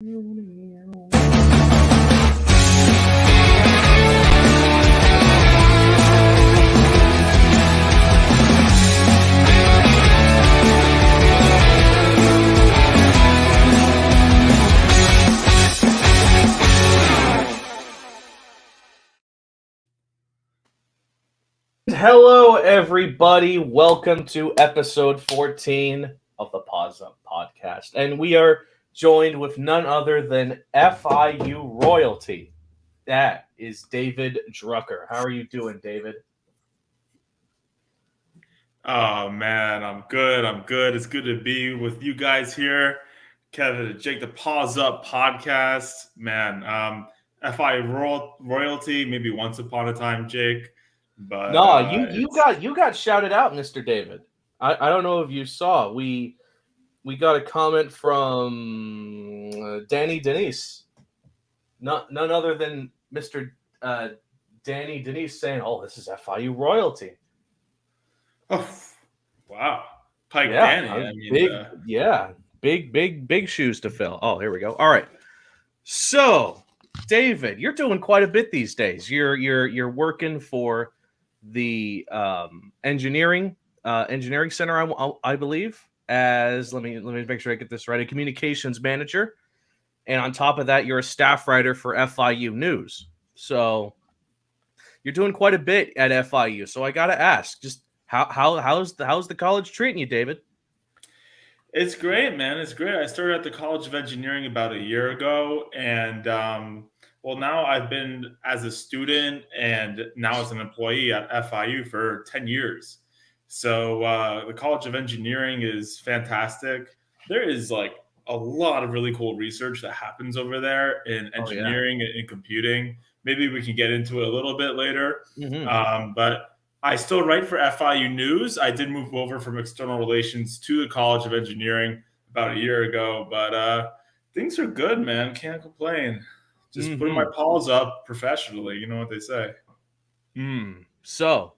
Hello, everybody. Welcome to episode 14 of the Paws podcast. And we are joined with none other than FIU royalty. That is David Drucker. How are you doing, David? Oh man, I'm good. It's good to be with you guys here. Kevin, Jake, the Paws Up podcast. Man, FI royalty, maybe once upon a time, Jake. But No, you got shouted out, Mr. David. I don't know if you saw. We got a comment from Danny Denise. None other than Mr. Danny Denise saying, "Oh, this is FIU royalty." oh, wow, Pike Yeah, Danny. big shoes to fill. Oh, here we go. All right. So, David, you're doing quite a bit these days. You're working for the engineering center, I believe, as let me make sure I get this right, a communications manager, and on top of that, you're a staff writer for FIU News. So, you're doing quite a bit at FIU. So, I got to ask, just how's the college treating you, David? It's great, man. It's great. I started at the College of Engineering about a year ago, and well, now I've been as a student and now as an employee at FIU for 10 years. So the College of Engineering is fantastic. There is like a lot of really cool research that happens over there in engineering and computing. Maybe we can get into it a little bit later. But I still write for FIU News. I did move over from external relations to the College of Engineering about a year ago, but things are good, man. Can't complain. Just putting my paws up professionally. You know what they say. So,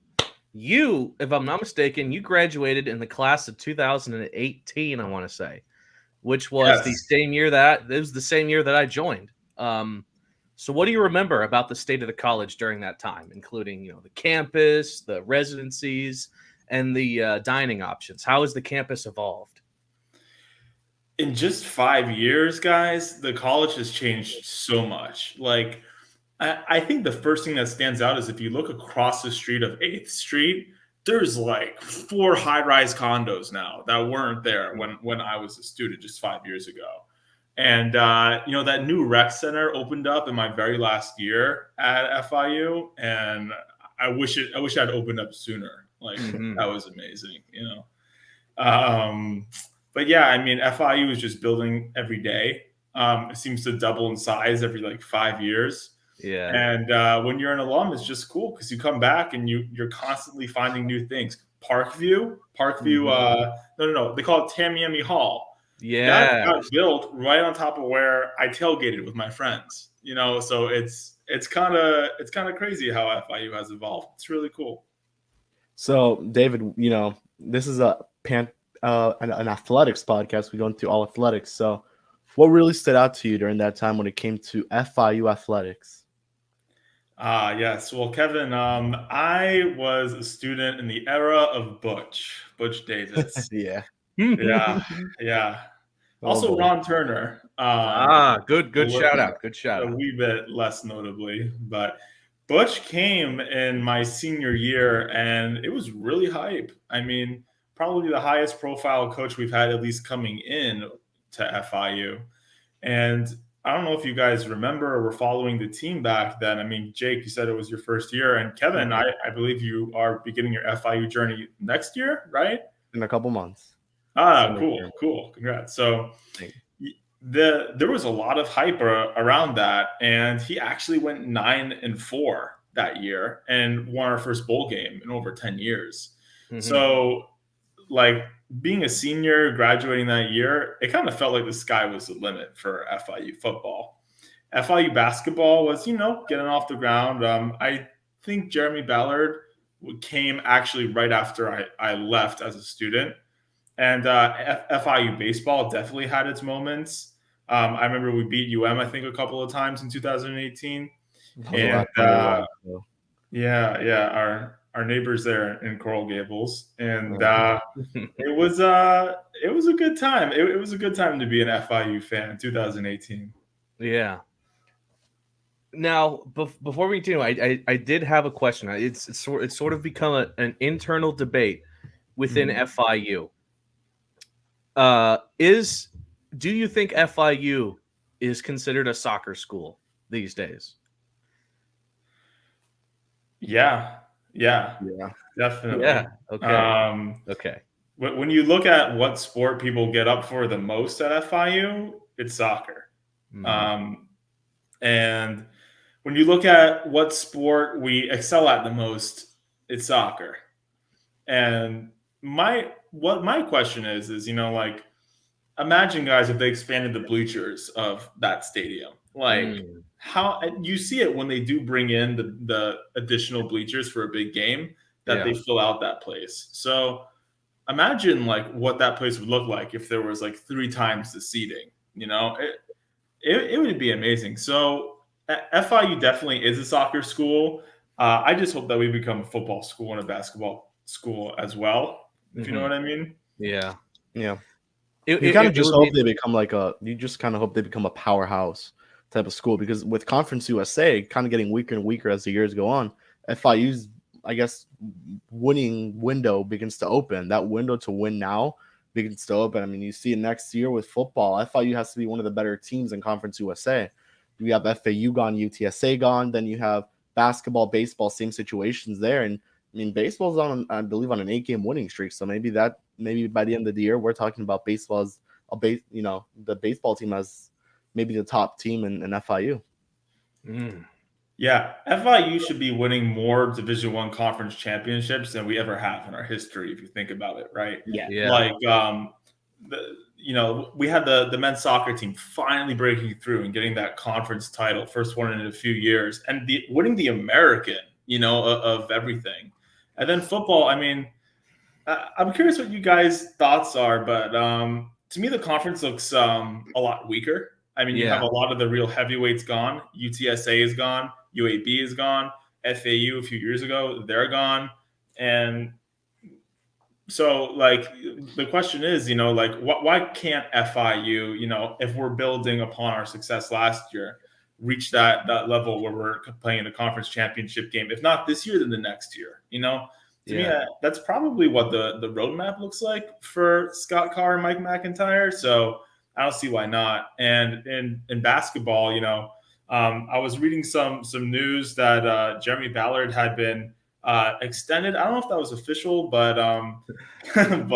you, if I'm not mistaken, you graduated in the class of 2018, I want to say, which was the same year that I joined. So what do you remember about the state of the college during that time, including, the campus, the residencies, and the dining options? How has the campus evolved? In just 5 years, guys, the college has changed so much. Like, I think the first thing that stands out is if you look across the street of 8th Street, there's like 4 high-rise condos now that weren't there when I was a student just 5 years ago. And that new rec center opened up in my very last year at FIU, and I wish I'd opened up sooner. Like that was amazing, But yeah, I mean, FIU is just building every day. It seems to double in size every like 5 years. Yeah. And when you're an alum, it's just cool because you come back and you're constantly finding new things. Parkview. No, they call it Tamiami Hall. Yeah, that got built right on top of where I tailgated with my friends. So it's kind of crazy how FIU has evolved. It's really cool. So, David, this is an athletics podcast. We go into all athletics. So, what really stood out to you during that time when it came to FIU athletics? Yes. Well, Kevin, I was a student in the era of Butch Davis. Yeah. Yeah. Also, Ron Turner. Good shout out. Good shout out. A wee bit less notably, but Butch came in my senior year, and it was really hype. I mean, probably the highest profile coach we've had, at least coming in to FIU. And I don't know if you guys remember or were following the team back then. I mean, Jake, you said it was your first year, and Kevin, I believe you are beginning your FIU journey next year, right? In a couple months. Cool. Congrats. So there was a lot of hype around that, and he actually went 9-4 that year and won our first bowl game in over 10 years. So, like, being a senior, graduating that year, it kind of felt like the sky was the limit for FIU football. FIU basketball was, getting off the ground. I think Jeremy Ballard came actually right after I left as a student. And FIU baseball definitely had its moments. I remember we beat I think, a couple of times in 2018. That was the And last time they won. So. yeah, our neighbors there in Coral Gables, and it was a good time. It was a good time to be an FIU fan in 2018. Yeah. Now, before we continue, I did have a question. It's sort of become an internal debate within FIU. Do you think FIU is considered a soccer school these days? Yeah, Yeah. definitely. Yeah. Okay. Okay. When you look at what sport people get up for the most at FIU, it's soccer. And when you look at what sport we excel at the most, it's soccer. And my question is, like, imagine, guys, if they expanded the bleachers of that stadium. Like, how you see it when they do bring in the additional bleachers for a big game, that they fill out that place. So imagine like what that place would look like if there was like 3 times the seating. It would be amazing. So FIU definitely is a soccer school. I just hope that we become a football school and a basketball school as well, if you know what I mean. Yeah. You kind of just hope they become you just kind of hope they become a powerhouse type of school, because with Conference USA kind of getting weaker and weaker as the years go on, FIU's, I guess, winning window begins to open. That window to win now begins to open. I mean, you see it next year with football. FIU has to be one of the better teams in Conference USA. You have FAU gone, UTSA gone, then you have basketball, baseball, same situations there. And I mean, baseball's on, I believe, on an 8-game winning streak. So maybe by the end of the year, we're talking about baseball as the baseball team as maybe the top team in FIU. Yeah, FIU should be winning more Division I conference championships than we ever have in our history, if you think about it, right? Yeah. Like, we had the men's soccer team finally breaking through and getting that conference title, first one in a few years, and winning the American, of everything. And then football, I mean, I'm curious what you guys' thoughts are, but to me, the conference looks a lot weaker. I mean, you have a lot of the real heavyweights gone. UTSA is gone. UAB is gone. FAU a few years ago, they're gone. And so, like, the question is, why can't FIU, if we're building upon our success last year, reach that level where we're playing the conference championship game? If not this year, then the next year, To me, that's probably what the roadmap looks like for Scott Carr and Mike McIntyre. So I don't see why not. And in basketball, I was reading some news that Jeremy Ballard had been extended. I don't know if that was official, but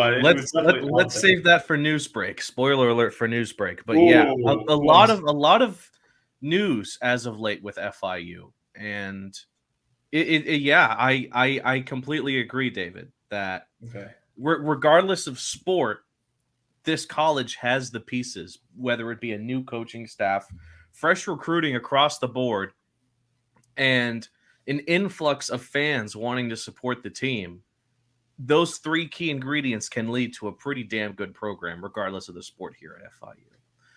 let's save that for news break. Spoiler alert for news break. But a lot of news as of late with FIU, and I completely agree, David, that regardless of sport, this college has the pieces, whether it be a new coaching staff, fresh recruiting across the board, and an influx of fans wanting to support the team. Those 3 key ingredients can lead to a pretty damn good program, regardless of the sport here at FIU.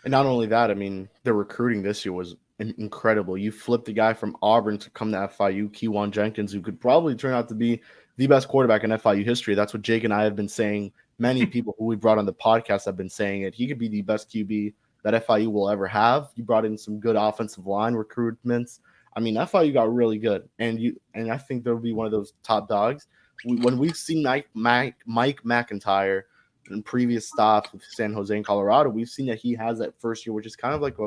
And not only that, I mean, the recruiting this year was incredible. You flipped the guy from Auburn to come to FIU, Kewan Jenkins, who could probably turn out to be the best quarterback in FIU history. That's what Jake and I have been saying. Many people who we brought on the podcast have been saying it. He could be the best QB that FIU will ever have. You brought in some good offensive line recruitments. I mean, FIU got really good, and I think they'll be one of those top dogs. When we've seen Mike McIntyre in previous stops with San Jose and Colorado, we've seen that he has that first year, which is kind of like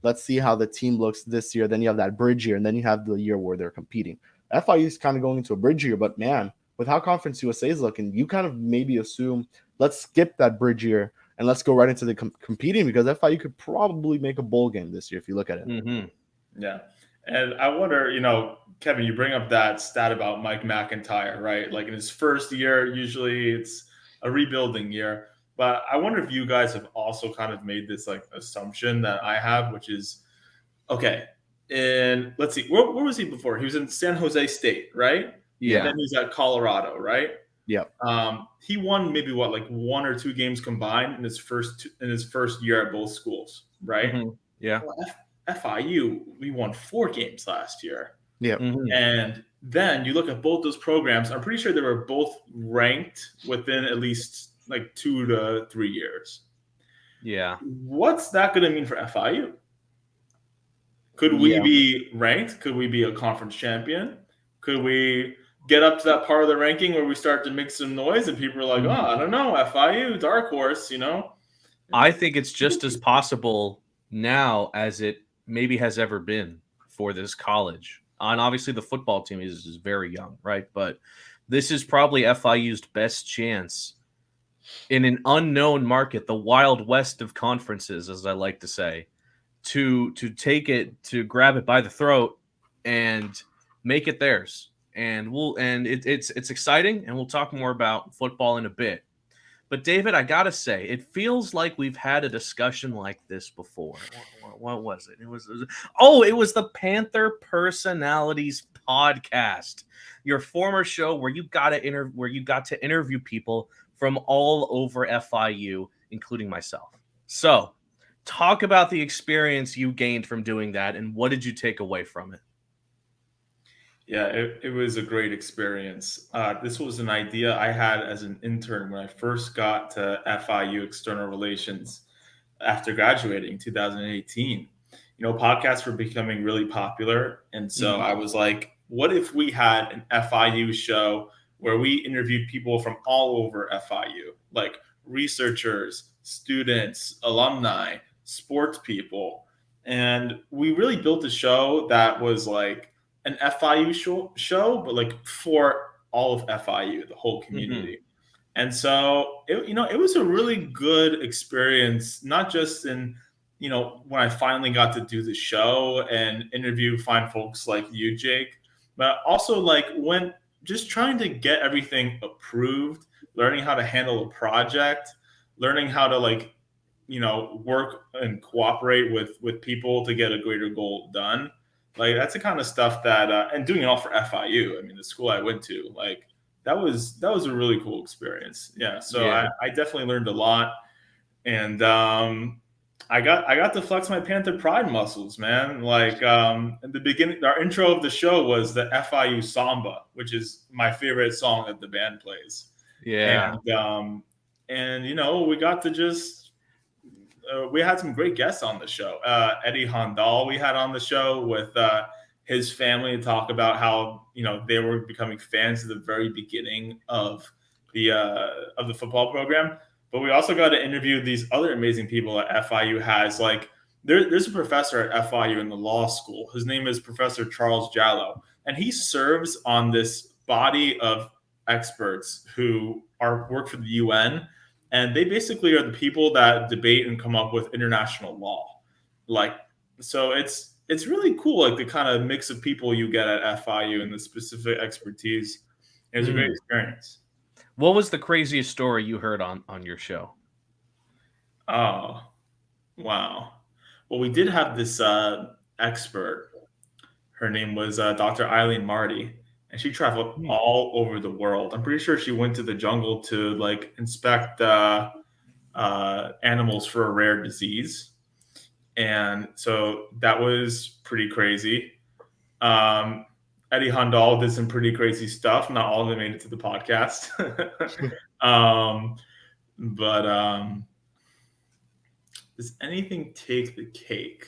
let's see how the team looks this year. Then you have that bridge year, and then you have the year where they're competing. FIU is kind of going into a bridge year, but man, with how Conference USA is looking, you kind of maybe assume let's skip that bridge year and let's go right into the competing, because FIU could probably make a bowl game this year if you look at it. Mm-hmm. Yeah. And I wonder, Kevin, you bring up that stat about Mike McIntyre, right? Like in his first year, usually it's a rebuilding year. But I wonder if you guys have also kind of made this like assumption that I have, which is, okay, and let's see, where was he before? He was in San Jose State, right? Yeah. And then he was at Colorado, right? Yeah. He won maybe like 1 or 2 games combined in his first year at both schools, right? Mhm. Yeah. Well, FIU, we won 4 games last year. Yeah. Mhm. And then you look at both those programs, I'm pretty sure they were both ranked within at least like 2 to 3 years. Yeah. What's that going to mean for FIU? Could we Yeah. be ranked? Could we be a conference champion? Could we get up to that part of the ranking where we start to make some noise and people are like, oh, I don't know, FIU, dark horse, you know? I think it's just as possible now as it maybe has ever been for this college. And obviously, the football team is very young, right? But this is probably FIU's best chance in an unknown market, the wild west of conferences, as I like to say, to take it, to grab it by the throat and make it theirs. And it's exciting, and we'll talk more about football in a bit. But David, I gotta say, it feels like we've had a discussion like this before. What was it? It was the Panther Personalities podcast, your former show where you got to interview people from all over FIU, including myself. So, talk about the experience you gained from doing that, and what did you take away from it? Yeah, it was a great experience. This was an idea I had as an intern when I first got to FIU External Relations after graduating in 2018. Podcasts were becoming really popular. And so I was like, what if we had an FIU show where we interviewed people from all over FIU, like researchers, students, alumni, sports people. And we really built a show that was like an FIU show, but like for all of FIU, the whole community. And so it was a really good experience, not just in, when I finally got to do the show and interview fine folks like you, Jake, but also like when just trying to get everything approved, learning how to handle a project, learning how to work and cooperate with people to get a greater goal done. Like that's the kind of stuff that, and doing it all for FIU. I mean, the school I went to, like that was a really cool experience. Yeah. So Yeah. I definitely learned a lot. And I got to flex my Panther pride muscles, man. Like at the beginning, our intro of the show was the FIU Samba, which is my favorite song that the band plays. Yeah. And we got to just we had some great guests on the show. Eddie Hondal we had on the show with his family to talk about how they were becoming fans at the very beginning of the football program. But we also got to interview these other amazing people that FIU has. Like there's a professor at FIU in the law school. His name is Professor Charles Jallow, and he serves on this body of experts who work for the UN, and they basically are the people that debate and come up with international law. Like, so it's really cool, like the kind of mix of people you get at FIU and the specific expertise. It was a great experience. What was the craziest story you heard on your show? Oh, wow. Well, we did have this expert. Her name was Dr. Eileen Marty, and she traveled all over the world. I'm pretty sure she went to the jungle to like inspect animals for a rare disease. And so that was pretty crazy. Eddie Hondal did some pretty crazy stuff. Not all of them made it to the podcast. But does anything take the cake?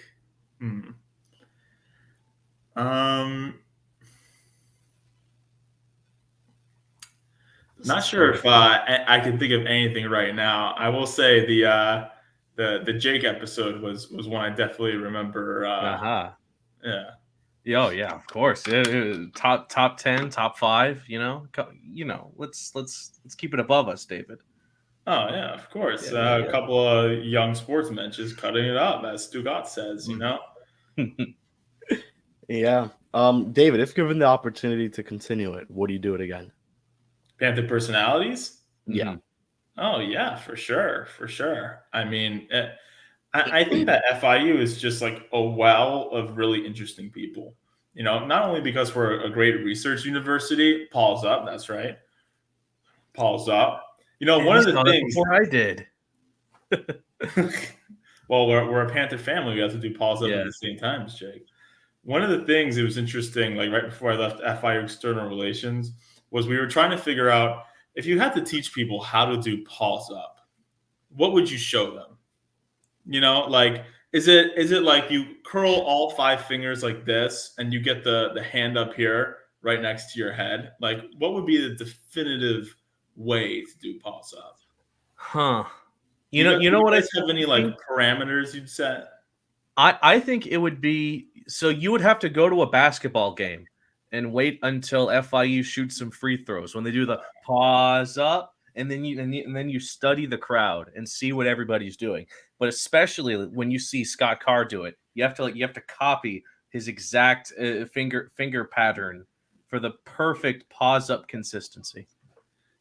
Not sure if I can think of anything right now. I will say the Jake episode was one I definitely remember. Yeah. Oh yeah, of course. Top 10, top 5. Let's keep it above us, David. Oh yeah, of course. A couple of young sportsmen just cutting it up, as Stugat says. Yeah. David, if given the opportunity to continue it, would you do it again? Panther personalities? Yeah. Oh yeah, for sure. I mean, I think that FIU is just like a well of really interesting people. Not only because we're a great research university, Paws up, that's right. Paws Up. You know, And one you of the saw that things. before I did. Well, we're a Panther family. We have to do Paws Up Yeah. at the same time, Jake. One of the things, it was interesting, like right before I left FIU External Relations, was we were trying to figure out if you had to teach people how to do Paws Up, what would you show them? You know, like is it like you curl all 5 fingers like this and you get the hand up here right next to your head? Like what would be the definitive way to do Paws Up? Huh. Do You know you what I guys have any like think? parameters you'd set? I think it would be so you would have to go to a basketball game and wait until FIU shoots some free throws when they do the pause up, and then you study the crowd and see what everybody's doing. But especially when you see Scott Carr do it, you have to copy his exact finger pattern for the perfect pause up consistency.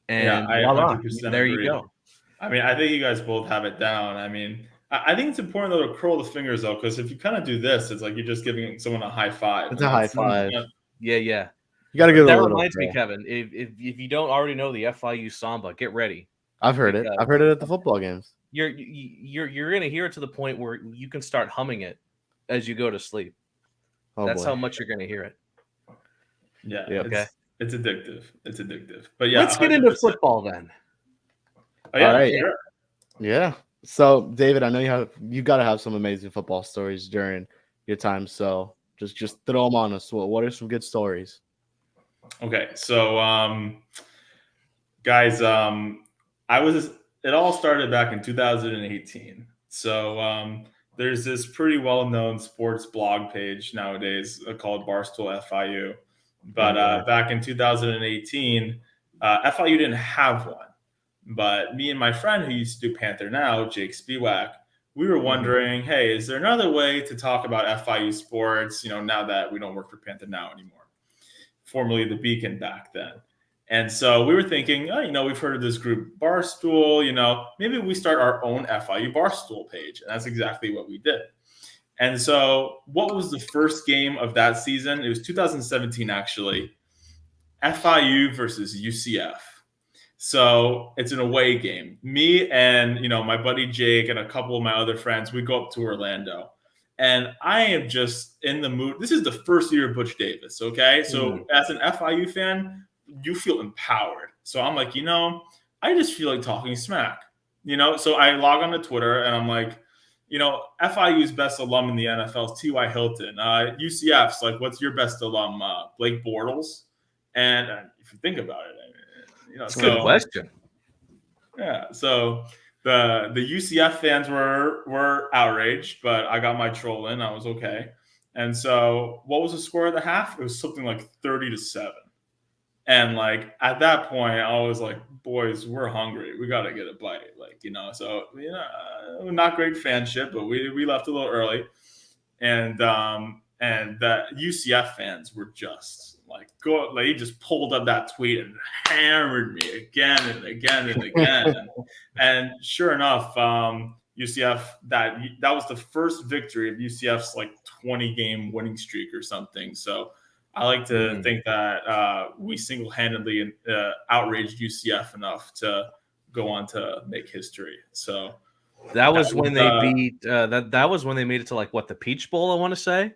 Yeah, And I voila, 100% there you agree. go. I mean, I think you guys both have it down. I mean, I think it's important though to curl the fingers though, because if you kind of do this, it's like you're just giving someone a high five. It's a high five. Yeah. You got to get That a little. reminds me, Kevin. If you don't already know the FIU samba, get ready. I've heard it. because I've heard it at the football games. You're gonna hear it to the point where you can start humming it as you go to sleep. Oh, That's boy. how much you're gonna hear it. Yeah, Yep. Okay. it's addictive. It's addictive. But yeah, Let's get into 100%. football then. Oh, yeah, All right. sure. Yeah. So, David, I know you got to have some amazing football stories during your time. So, just throw them on us. What are some good stories? Okay, so guys, it all started back in 2018. So there's this pretty well-known sports blog page nowadays called Barstool FIU. But back in 2018, FIU didn't have one. But me and my friend who used to do Panther Now, Jake Spiewak, we were wondering, hey, is there another way to talk about FIU sports, now that we don't work for Panther Now anymore, formerly the Beacon back then. And so we were thinking, we've heard of this group Barstool, maybe we start our own FIU Barstool page. And that's exactly what we did. And so what was the first game of that season? It was 2017, actually. FIU versus UCF. So it's an away game. Me and, my buddy Jake and a couple of my other friends, we go up to Orlando. And I am just in the mood. This is the first year of Butch Davis, okay? So as an FIU fan, you feel empowered. So I'm like, I just feel like talking smack, So I log on to Twitter and I'm like, FIU's best alum in the NFL is T.Y. Hilton. UCF's like, what's your best alum? Blake Bortles. And if you think about it, That's a good question. Yeah, so the UCF fans were outraged, but I got my troll in. I was okay. And so what was the score of the half? It was something like 30-7. And like at that point, I was like, boys, we're hungry. We got to get a bite. So, not great fanship, but we left a little early. And the UCF fans were just he just pulled up that tweet and hammered me again and again and again. And sure enough, UCF, that was the first victory of UCF's 20-game winning streak or something. So I like to think that we single-handedly outraged UCF enough to go on to make history. So that was when they beat that was when they made it to the Peach Bowl, I want to say.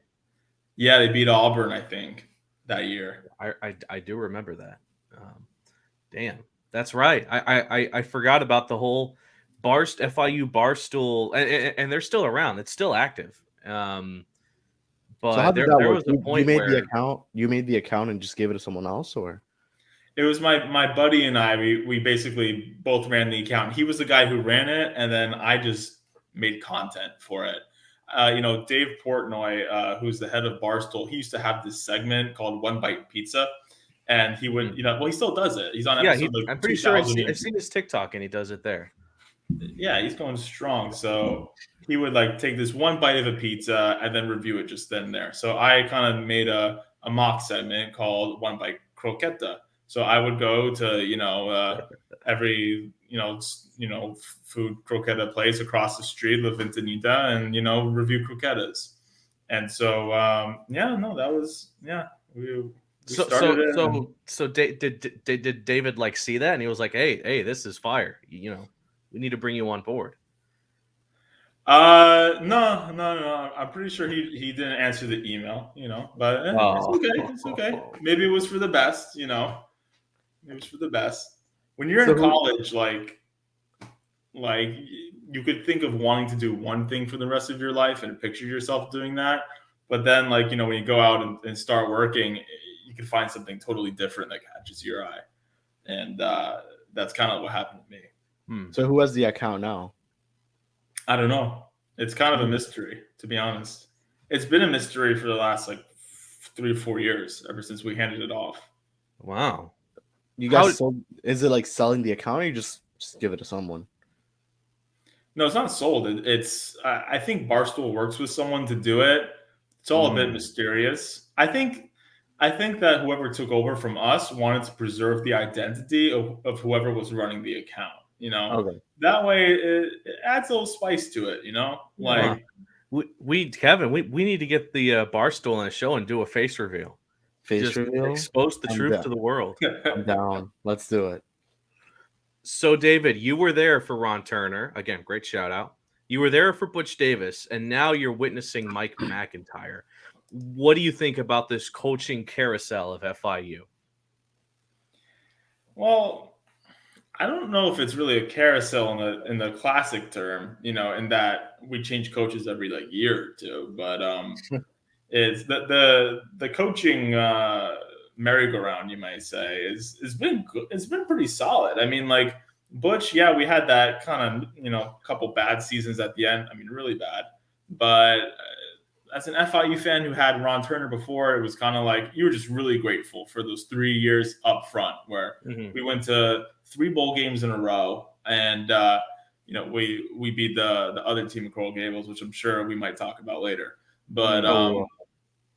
Yeah, they beat Auburn, I think, that year. I do remember that. Damn, that's right. I forgot about the whole FIU Barstool, and they're still around. It's still active. But so how did that work? Was a point you made where the account. You made the account and just gave it to someone else, or it was my buddy and I. We basically both ran the account. He was the guy who ran it, and then I just made content for it. Dave Portnoy, who's the head of Barstool, he used to have this segment called One Bite Pizza. And he would, he still does it. He's on episode I'm pretty sure I've seen his TikTok and he does it there. Yeah, he's going strong. So he would take this one bite of a pizza and then review it just then and there. So I kind of made a mock segment called One Bite Croqueta. So I would go to, every, food croqueta place across the street, La Ventanita, and, review croquetas. And so, that Did David like see that and he was like, hey, this is fire. We need to bring you on board. No. I'm pretty sure he didn't answer the email, but it's okay. Maybe it was for the best, Maybe it was for the best. When you're in college, like you could think of wanting to do one thing for the rest of your life and picture yourself doing that. But then, when you go out and start working, you can find something totally different that catches your eye. And that's kind of what happened to me. So who has the account now? I don't know. It's kind of a mystery, to be honest. It's been a mystery for the last 3 or 4 years, ever since we handed it off. Wow. You guys sold? Is it like selling the account, or you just give it to someone? No, it's not sold. It's I think Barstool works with someone to do it. It's all a bit mysterious. I think that whoever took over from us wanted to preserve the identity of whoever was running the account. Okay. That way it adds a little spice to it. Kevin, we need to get the Barstool on a show and do a face reveal. Reveal? Expose the truth to the world. I'm down. Let's do it. So, David, you were there for Ron Turner. Again, great shout out. You were there for Butch Davis, and now you're witnessing Mike McIntyre. What do you think about this coaching carousel of FIU? Well, I don't know if it's really a carousel in the classic term, in that we change coaches every year or two. But it's the coaching merry-go-round, you might say, has been good. It's been pretty solid. I mean, Butch, yeah, we had that kind of couple bad seasons at the end. I mean, really bad. But as an FIU fan who had Ron Turner before, it was kind of you were just really grateful for those 3 years up front where we went to 3 bowl games in a row, and we beat the other team in Coral Gables, which I'm sure we might talk about later. But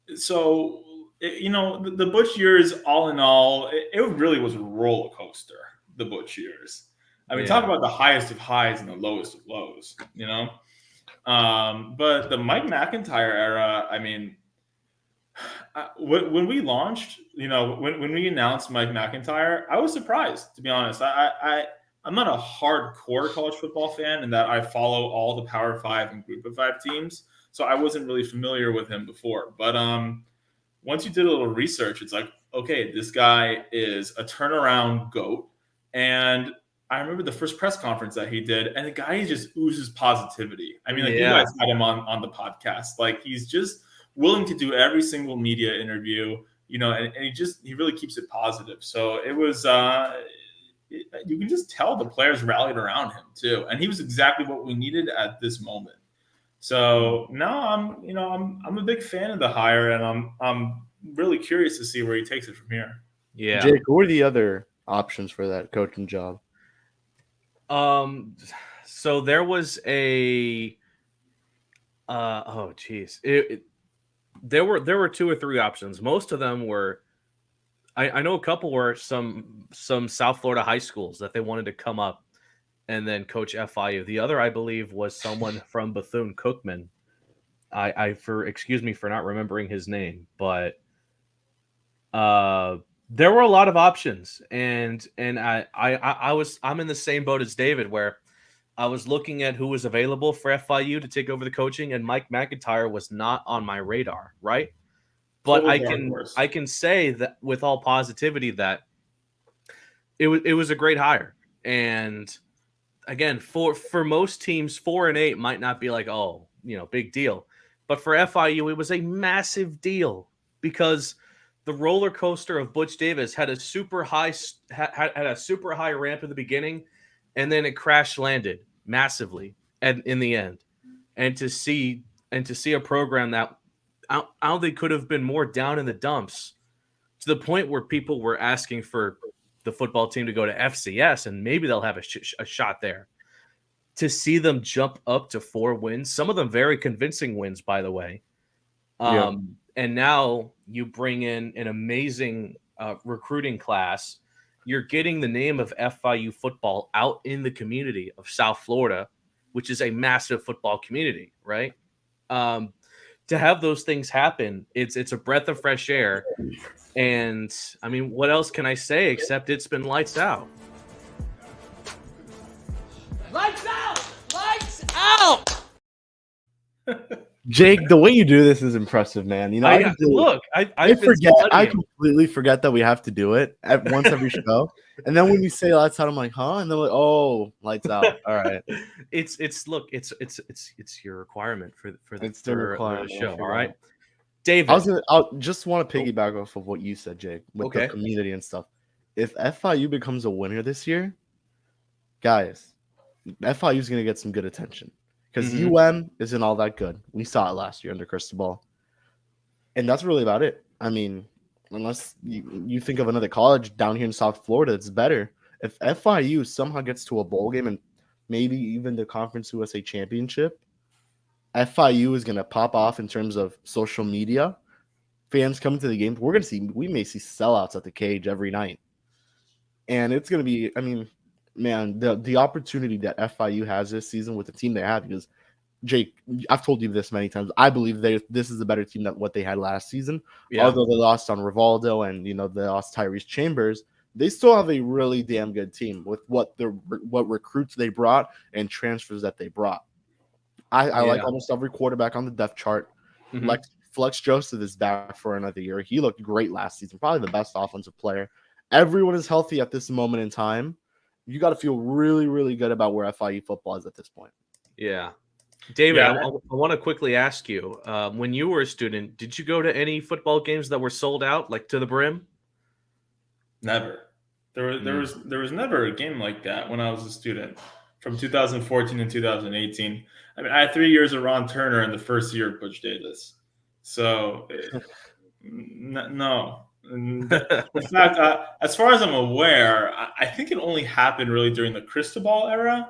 the Butch years, all in all, it really was a roller coaster. The Butch years. I mean, talk about the highest of highs and the lowest of lows. But the Mike McIntyre era, I mean, when we launched, when we announced Mike McIntyre, I was surprised, to be honest. I'm not a hardcore college football fan in that I follow all the Power 5 and Group of 5 teams, so I wasn't really familiar with him before. But once you did a little research, it's okay, this guy is a turnaround GOAT. And I remember the first press conference that he did, and the guy just oozes positivity. I mean, you guys had him on the podcast. He's just willing to do every single media interview, and he really keeps it positive. So it was, you can just tell the players rallied around him too. And he was exactly what we needed at this moment. So now I'm a big fan of the hire, and I'm really curious to see where he takes it from here. Yeah. Jake, who are the other options for that coaching job? So there was there were 2 or 3 options. Most of them were, I know a couple were some South Florida high schools that they wanted to come up and then coach FIU. The other, I believe, was someone from Bethune-Cookman. Excuse me for not remembering his name, but there were a lot of options, and I'm in the same boat as David, where I was looking at who was available for FIU to take over the coaching, and Mike McIntyre was not on my radar, right? But I can say that with all positivity that it was a great hire. And again, for most teams, 4-8 might not be big deal, but for FIU it was a massive deal because the roller coaster of Butch Davis had a super high ramp in the beginning, and then it crash landed massively in the end. And to see a program that how they could have been more down in the dumps to the point where people were asking for the football team to go to FCS and maybe they'll have a shot there. To see them jump up to 4 wins, some of them very convincing wins, by the way. And now you bring in an amazing recruiting class. You're getting the name of FIU football out in the community of South Florida, which is a massive football community, right? To to have those things happen, it's a breath of fresh air. And I mean, what else can I say except it's been lights out? Lights out! Lights out! Jake, the way you do this is impressive, man. You know, I I completely forget that we have to do it at once every show. And then when you say lights out, I'm like, huh? And they're like, oh, lights out. All right. it's your requirement for It's the requirement. the show. I All right, forgot. David. I just want to piggyback off of what you said, Jake, with the community and stuff. If FIU becomes a winner this year, guys, FIU is going to get some good attention because UM isn't all that good. We saw it last year under Cristobal, and that's really about it. I mean, unless you think of another college down here in South Florida that's better. If FIU somehow gets to a bowl game and maybe even the Conference USA championship, FIU is going to pop off in terms of social media. Fans coming to the games, we may see sellouts at the Cage every night. And it's going to be, I mean, man, the opportunity that FIU has this season with the team they have, because Jake, I've told you this many times. I believe this is a better team than what they had last season. Yeah. Although they lost on Rivaldo and they lost Tyrese Chambers, they still have a really damn good team with what recruits they brought and transfers that they brought. I like almost every quarterback on the depth chart. Like Flex Joseph is back for another year. He looked great last season, probably the best offensive player. Everyone is healthy at this moment in time. You got to feel really, really good about where FIU football is at this point. Yeah. David, I want to quickly ask you, when you were a student, did you go to any football games that were sold out, like to the brim? Never. There was never a game like that when I was a student from 2014 to 2018. I mean, I had 3 years of Ron Turner in the first year of Butch Davis. So, no. In fact, as far as I'm aware, I think it only happened really during the Cristobal era.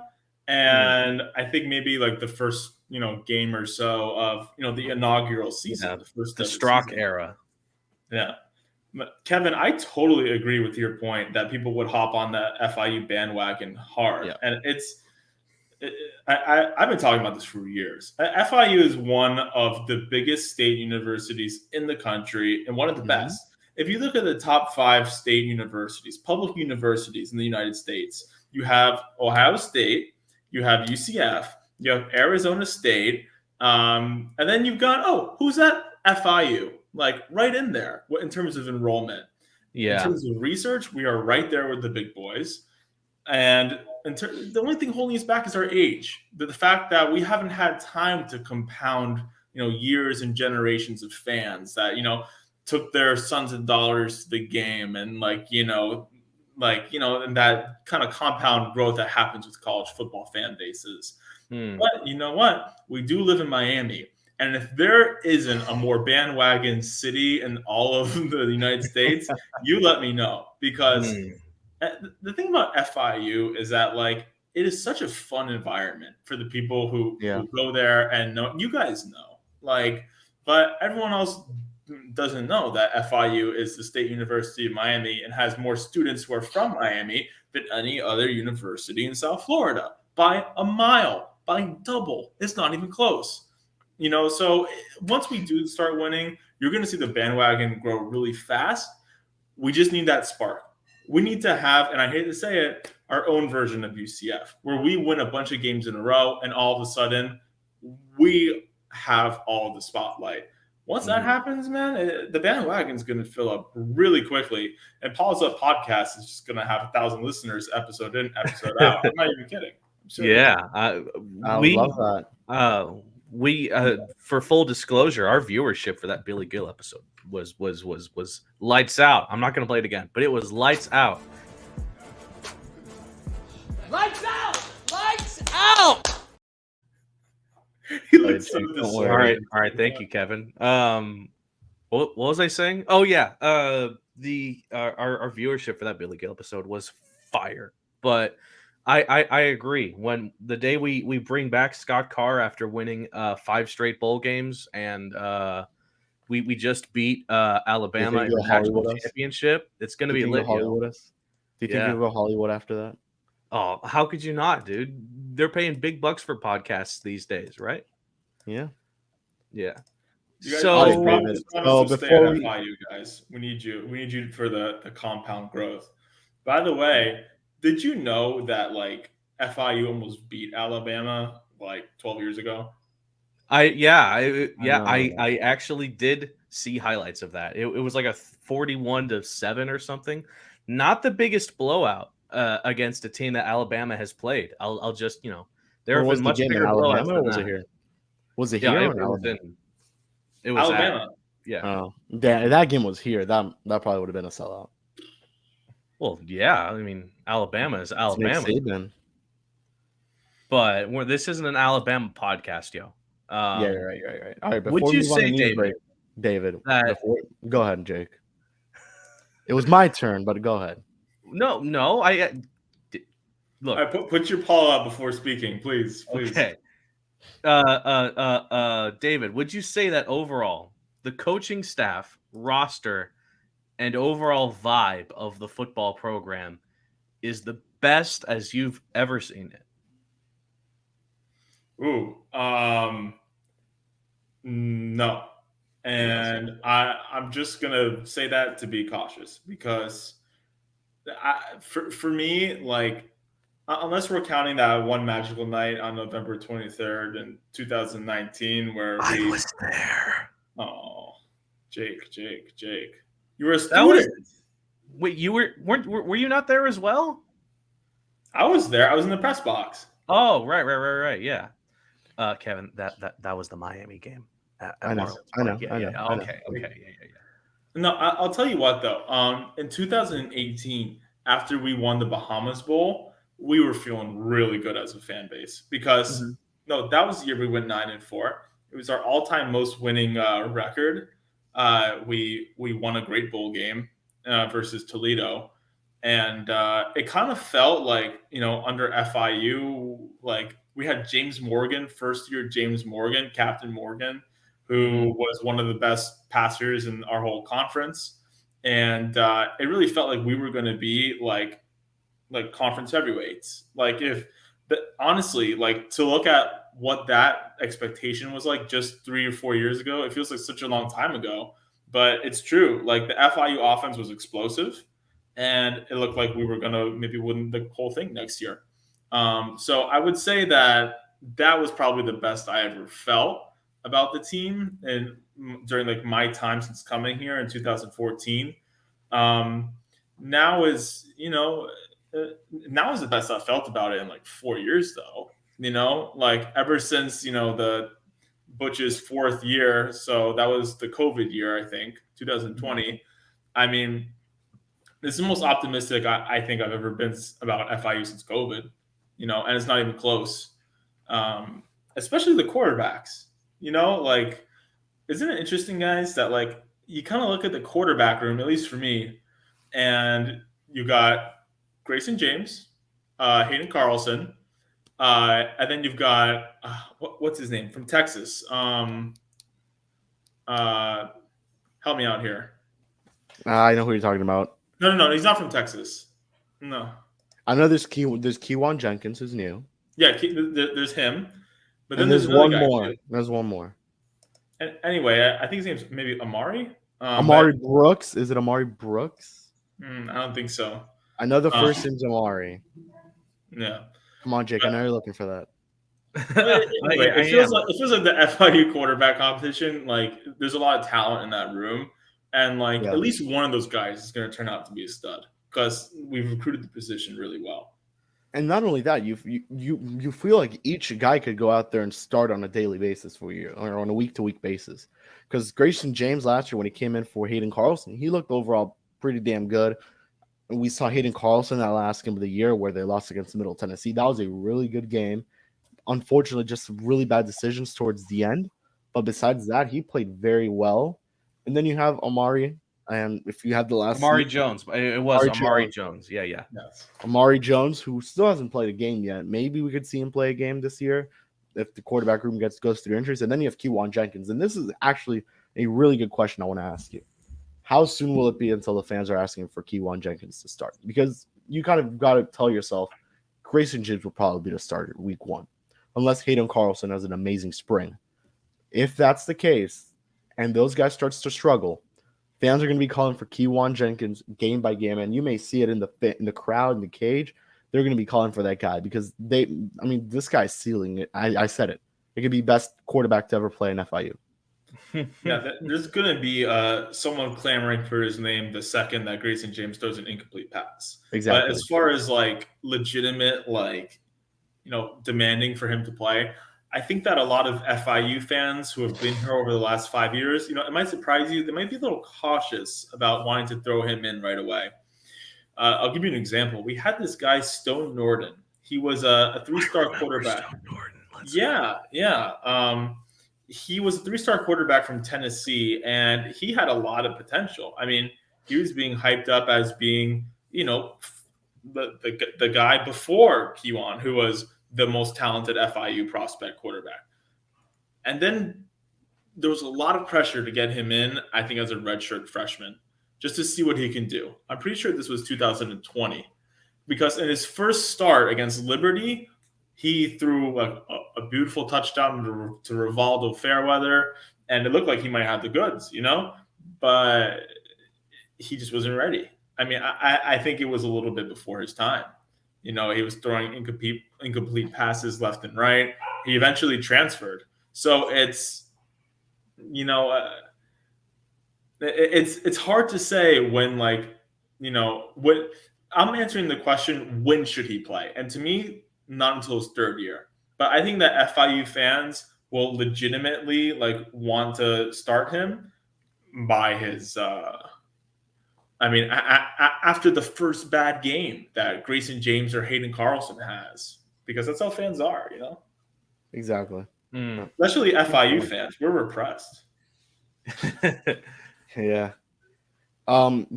And I think maybe like the first, game or so of, the inaugural season. The Strock era. Yeah. But Kevin, I totally agree with your point that people would hop on the FIU bandwagon hard. Yeah. And I've been talking about this for years. FIU is one of the biggest state universities in the country and one of the best. If you look at the top 5 state universities, public universities in the United States, you have Ohio State, you have UCF, you have Arizona State, and then you've got, who's that? FIU, like right in there in terms of enrollment. Yeah. In terms of research, we are right there with the big boys. And the only thing holding us back is our age. The fact that we haven't had time to compound, years and generations of fans that, took their sons and daughters to the game and and that kind of compound growth that happens with college football fan bases. But you know what? We do live in Miami. And if there isn't a more bandwagon city in all of the United States, you let me know. Because the thing about FIU is that, it is such a fun environment for the people who go there and know. You guys know. But everyone else doesn't know that FIU is the State University of Miami and has more students who are from Miami than any other university in South Florida by a mile, by double. It's not even close. So once we do start winning, you're going to see the bandwagon grow really fast. We just need that spark. We need to have, and I hate to say it, our own version of UCF, where we win a bunch of games in a row, and all of a sudden, we have all the spotlight. Once that happens, man, the bandwagon's going to fill up really quickly. And Paws Up Podcast is just going to have 1,000 listeners episode in, episode out. I'm not even kidding. Yeah. I love that. We for full disclosure, our viewership for that Billy Gill episode was lights out. I'm not going to play it again, but it was lights out. Lights out! Lights out! All right. Thank you, Kevin. What was I saying? Oh yeah, our viewership for that Billy Gill episode was fire. But I agree. When the day we bring back Scott Carr after winning 5 straight bowl games, and we just beat Alabama in the national championship, it's going to be lit. Do you think you'll go Hollywood after that? Oh, how could you not, dude? They're paying big bucks for podcasts these days, right? Yeah. You guys, So- you guys All right, promise David. to So stay before at we- FIU, guys. We need you. We need you for the compound growth. By the way, did you know that like FIU almost beat Alabama like 12 years ago? I actually did see highlights of that. It was like a 41-7 or something. Not the biggest blowout against a team that Alabama has played. I'll just there Where have was been the much game in bigger blowouts Alabama, or than was it that. here? Was it Yeah, here it or in was Alabama? it was at- Alabama. yeah. Oh, that game was here. That probably would have been a sellout. Well, yeah. I mean, Alabama is It's Nick Alabama, Saban. but this isn't an Alabama podcast, yo. Yeah, you're right. You're right. All right. would Before you we move on to say, news David, break, David, that- go ahead, Jake. It was my turn, but go ahead. No. Look. All right, put your paw out before speaking, please. Okay. David, would you say that overall the coaching staff, roster, and overall vibe of the football program is the best as you've ever seen it? Ooh, no. And I'm just gonna say that to be cautious because for me, like unless we're counting that one magical night on November 23rd in 2019 where I was there. Oh, Jake, you were a That was- student. Wait, you were you not there as well? I was there. I was in the press box. Oh, right. Yeah. Kevin, that was the Miami game. I know. Okay. Yeah. No, I'll tell you what though. In 2018, after we won the Bahamas Bowl, we were feeling really good as a fan base because no, that was the year we went 9-4. It was our all-time most winning record. We won a great bowl game versus Toledo, and it kind of felt like under FIU, like we had James Morgan, first year James Morgan, Captain Morgan, who was one of the best passers in our whole conference. And it really felt like we were going to be like conference heavyweights. Like honestly, like to look at what that expectation was like just 3 or 4 years ago, it feels like such a long time ago, but it's true. Like the FIU offense was explosive and it looked like we were going to maybe win the whole thing next year. So I would say that was probably the best I ever felt about the team and during like my time since coming here in 2014. Now is the best I've felt about it in like 4 years though, like ever since, the Butch's 4th year. So that was the COVID year, I think 2020. I mean, this is the most optimistic I think I've ever been about FIU since COVID, and it's not even close. Especially the quarterbacks, like, isn't it interesting, guys, that like you kind of look at the quarterback room, at least for me, and you got Grayson James, Hayden Carlson, and then you've got what's his name from Texas? Help me out here. I know who you're talking about. No, he's not from Texas. No. I know there's Keywan Jenkins, who's new. Yeah, there's him. But then And there's another one guy, more. too. There's one more. And anyway, I think his name's maybe Amari. Amari Brooks. Is it Amari Brooks? I don't think so. I know the first name's Amari. Yeah. Come on, Jake. I know you're looking for that. Anyway, it feels like the FIU quarterback competition. Like, there's a lot of talent in that room, and like at least one of those guys is going to turn out to be a stud because we've recruited the position really well. And not only that, you feel like each guy could go out there and start on a daily basis for you or on a week-to-week basis. Because Grayson James last year, when he came in for Hayden Carlson, he looked overall pretty damn good. And we saw Hayden Carlson that last game of the year where they lost against Middle Tennessee. That was a really good game. Unfortunately, just some really bad decisions towards the end. But besides that, he played very well. And then you have Amari. And if you have the last Amari Jones, it was Amari Jones. Yeah. Yes. Amari Jones, who still hasn't played a game yet. Maybe we could see him play a game this year if the quarterback room goes through injuries. And then you have Keywan Jenkins. And this is actually a really good question I want to ask you. How soon will it be until the fans are asking for Keywan Jenkins to start? Because you kind of got to tell yourself Grayson James will probably be the starter week 1, unless Hayden Carlson has an amazing spring. If that's the case, and those guys starts to struggle, fans are going to be calling for Keywan Jenkins game by game, and you may see it in the crowd in the cage. They're going to be calling for that guy because this guy's ceiling it. I said it. It could be best quarterback to ever play in FIU. There's going to be someone clamoring for his name the second that Grayson James throws an incomplete pass. Exactly. But as far as like legitimate, like, demanding for him to play, I think that a lot of FIU fans who have been here over the last 5 years, it might surprise you. They might be a little cautious about wanting to throw him in right away. I'll give you an example. We had this guy, Stone Norton. He was a 3-star quarterback. Stone Norton. He was a 3-star quarterback from Tennessee, and he had a lot of potential. I mean, he was being hyped up as being, the guy before Keywan, who was the most talented FIU prospect quarterback. And then there was a lot of pressure to get him in, I think, as a redshirt freshman, just to see what he can do. I'm pretty sure this was 2020, because in his first start against Liberty, he threw a beautiful touchdown to Rivaldo Fairweather, and it looked like he might have the goods, but he just wasn't ready. I mean, I think it was a little bit before his time. He was throwing incomplete passes left and right. He eventually transferred. So it's hard to say when, what I'm answering the question, when should he play? And to me, not until his third year. But I think that FIU fans will legitimately want to start him by his after the first bad game that Grayson James or Hayden Carlson has, because that's how fans are, Exactly. Especially FIU fans. We're repressed. Yeah.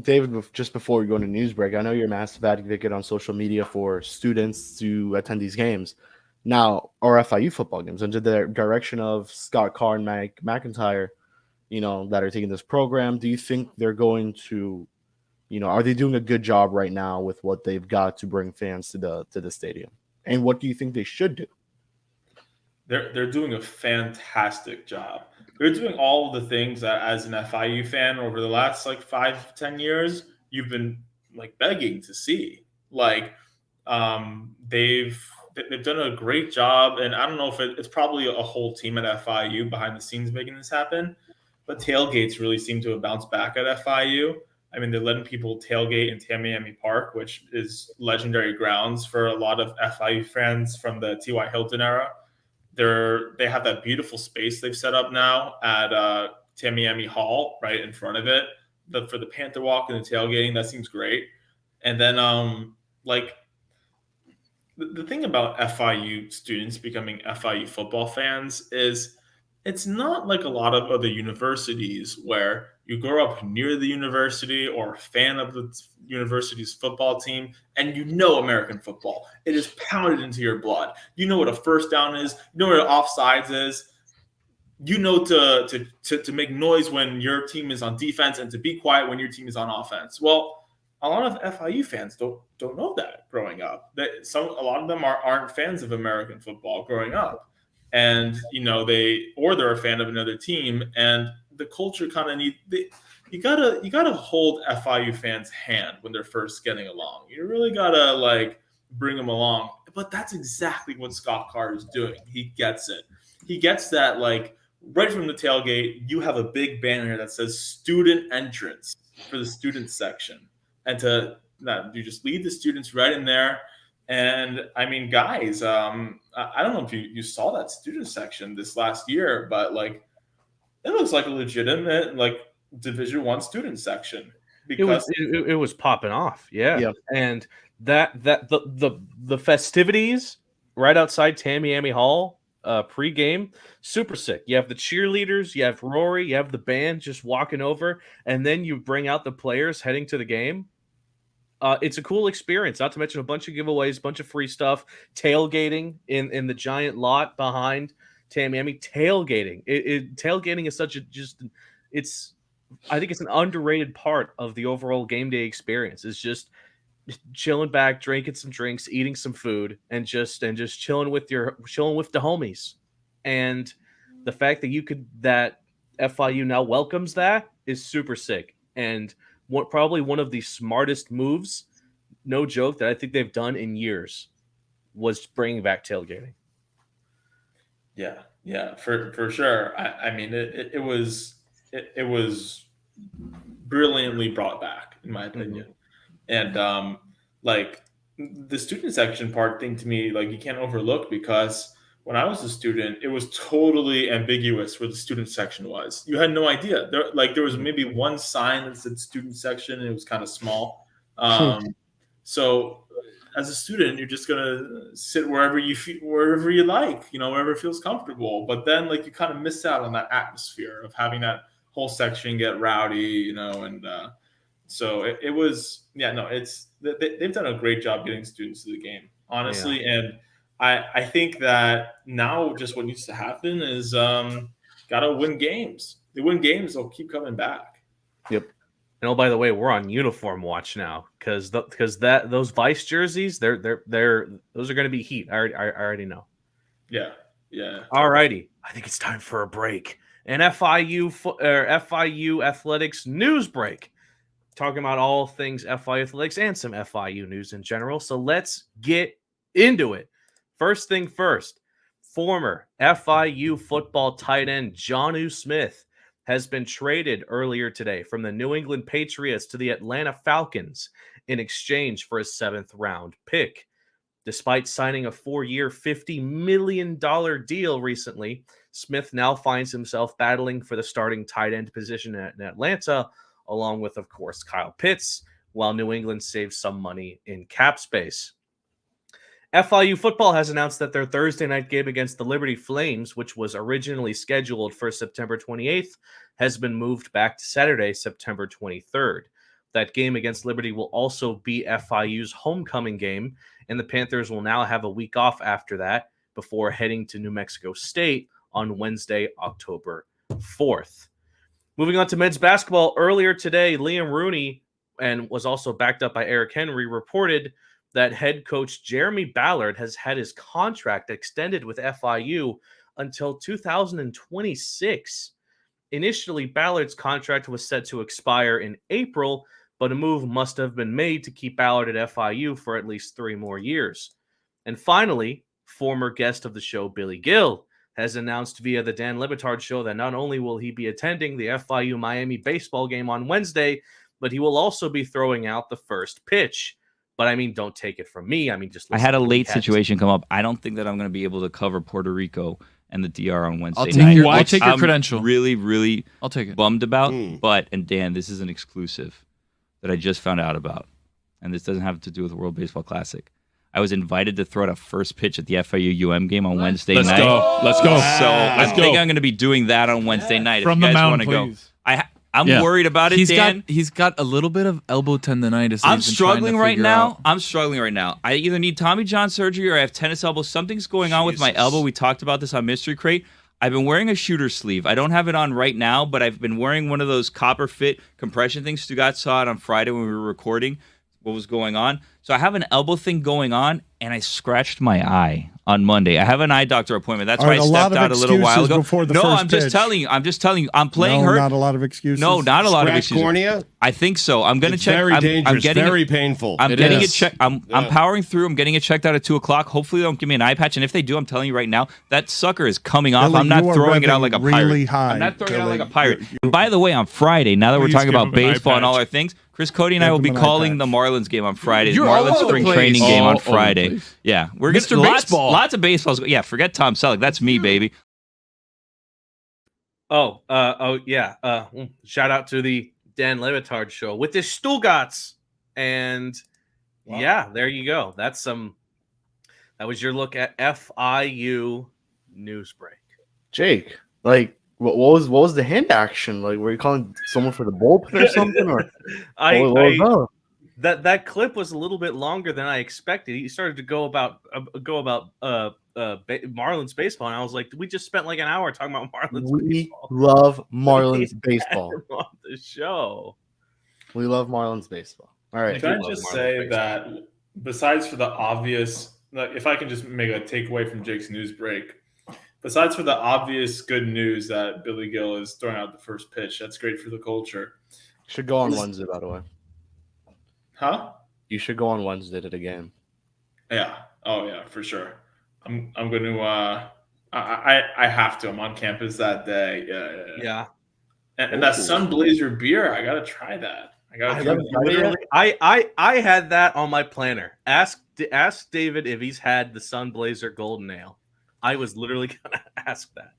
David, just before we go into news break, I know you're a massive advocate on social media for students to attend these games. Now, or FIU football games, under the direction of Scott Carr and Mike McIntyre, that are taking this program. Do you think they're going to, are they doing a good job right now with what they've got to bring fans to the stadium? And what do you think they should do? They're doing a fantastic job. They're doing all of the things that, as an FIU fan, over the last 5-10 years, you've been begging to see. They've done a great job, and I don't know if it's probably a whole team at FIU behind the scenes making this happen, but tailgates really seem to have bounced back at FIU. I mean, they're letting people tailgate in Tamiami Park, which is legendary grounds for a lot of FIU fans from the T.Y. Hilton era. They have that beautiful space they've set up now at Tamiami Hall, right in front of it, for the Panther Walk and the tailgating. That seems great. And then, the thing about FIU students becoming FIU football fans is it's not like a lot of other universities where you grow up near the university or a fan of the university's football team and American football. It is pounded into your blood. You know what a first down is. You know what an offsides is. You know to make noise when your team is on defense and to be quiet when your team is on offense. Well, a lot of FIU fans don't know that growing up. A lot of them aren't fans of American football growing up, and they're a fan of another team, and the culture kind of you gotta hold FIU fans' hand when they're first getting along. You really gotta bring them along. But that's exactly what Scott Carr is doing. He gets it. He gets that right from the tailgate. You have a big banner that says "Student Entrance" for the student section. And you just lead the students right in there. And I mean, guys, I don't know if you saw that student section this last year, but it looks like a legitimate Division I student section. Because it was popping off, yeah. And that the festivities right outside Tamiami Hall pre-game, super sick. You have the cheerleaders, you have Rory, you have the band just walking over, and then you bring out the players heading to the game. It's a cool experience, not to mention a bunch of giveaways, a bunch of free stuff, tailgating in the giant lot behind Tamiami. Tailgating is such I think it's an underrated part of the overall game day experience. It's just chilling back, drinking some drinks, eating some food, and just chilling with the homies. And the fact that FIU now welcomes that is super sick. And probably one of the smartest moves, no joke, that I think they've done in years was bringing back tailgating. Yeah, for sure. I mean, it was brilliantly brought back, in my opinion. And like the student section part thing to me, like you can't overlook, because when I was a student, it was totally ambiguous where the student section was. You had no idea. There was maybe one sign that said student section, and it was kind of small. So as a student, you're just gonna sit wherever you like, wherever feels comfortable. But then, like, you kind of miss out on that atmosphere of having that whole section get rowdy, and so it was, they've done a great job getting students to the game, honestly. Yeah. And I think that now just what needs to happen is gotta win games. They win games, they'll keep coming back. Yep. And oh, by the way, we're on uniform watch now because those Vice jerseys, they're those are going to be heat. I already know. Yeah. All righty, I think it's time for a break. An FIU athletics news break, talking about all things FIU athletics and some FIU news in general. So let's get into it. First thing first, former FIU football tight end Jonnu Smith has been traded earlier today from the New England Patriots to the Atlanta Falcons in exchange for a 7th-round pick. Despite signing a 4-year, $50 million deal recently, Smith now finds himself battling for the starting tight end position in Atlanta, along with, of course, Kyle Pitts, while New England saves some money in cap space. FIU football has announced that their Thursday night game against the Liberty Flames, which was originally scheduled for September 28th, has been moved back to Saturday, September 23rd. That game against Liberty will also be FIU's homecoming game, and the Panthers will now have a week off after that before heading to New Mexico State on Wednesday, October 4th. Moving on to men's basketball, earlier today, Liam Rooney, and was also backed up by Eric Henry, reported that head coach Jeremy Ballard has had his contract extended with FIU until 2026. Initially, Ballard's contract was set to expire in April, but a move must have been made to keep Ballard at FIU for at least 3 more years. And finally, former guest of the show, Billy Gill, has announced via the Dan Le Batard show that not only will he be attending the FIU Miami baseball game on Wednesday, but he will also be throwing out the first pitch. But I mean, don't take it from me. I mean, just I had a late situation come up. I don't think that I'm going to be able to cover Puerto Rico and the DR on Wednesday night. I'll take your credential. Really I'll take it. Bummed about. But, and Dan, this is an exclusive that I just found out about. And this doesn't have to do with the World Baseball Classic. I was invited to throw out a first pitch at the FIU-UM game on Wednesday night. Let's go. So I think I'm going to be doing that on Wednesday night. From if you the guys mound, want to go. please. I'm worried about it, Dan. He's got a little bit of elbow tendonitis. I'm struggling right now. I either need Tommy John surgery or I have tennis elbow. Something's going on with my elbow. We talked about this on Mystery Crate. I've been wearing a shooter sleeve. I don't have it on right now, but I've been wearing one of those copper fit compression things. Stugat saw it on Friday when we were recording what was going on. So I have an elbow thing going on, and I scratched my eye on Monday. I have an eye doctor appointment. That's why I stepped out a little while ago. I'm just telling you. I'm playing hurt. Not a lot of excuses. No, not a lot of Scratch excuses. cornea? I think so. I'm going to check. Very dangerous. Very painful. I'm getting it checked. I'm powering through. I'm getting it checked out at 2:00. Hopefully, they don't give me an eye patch. And if they do, I'm telling you right now, that sucker is coming off. Billy, I'm not throwing it out like a really pirate. high, I'm not throwing it out Billy. like a pirate. And by the way, on Friday, now that we're talking about baseball and all our things, Chris Cody and I will be calling the Marlins game on Friday. You're Marlins all over the spring place. training game on All over the Friday. place. Yeah, we're Mr. gonna Baseball. lots of baseballs. Yeah, forget Tom Selleck. That's me, baby. Shout out to the Dan Le Batard show with the Stugats. And yeah, there you go. That was your look at FIU news break. Jake, like, what was the hand action? Like, were you calling someone for the bullpen or something? Or that clip was a little bit longer than I expected. He started to go about Marlins baseball, and I was like, we just spent like an hour talking about Marlins baseball. We love Marlins baseball on the show. We love Marlins baseball. All right. Can I just say that besides for the obvious, like, if I can just make a takeaway from Jake's news break, besides for the obvious good news that Billy Gill is throwing out the first pitch, that's great for the culture. Should go on Wednesday, by the way. Huh? You should go on Wednesday to the game. Yeah. Oh yeah, for sure. I'm going to. I have to. I'm on campus that day. Yeah. And that Sun Blazer beer, I gotta try that. I had that on my planner. Ask David if he's had the Sun Blazer Golden Ale. I was literally gonna ask that.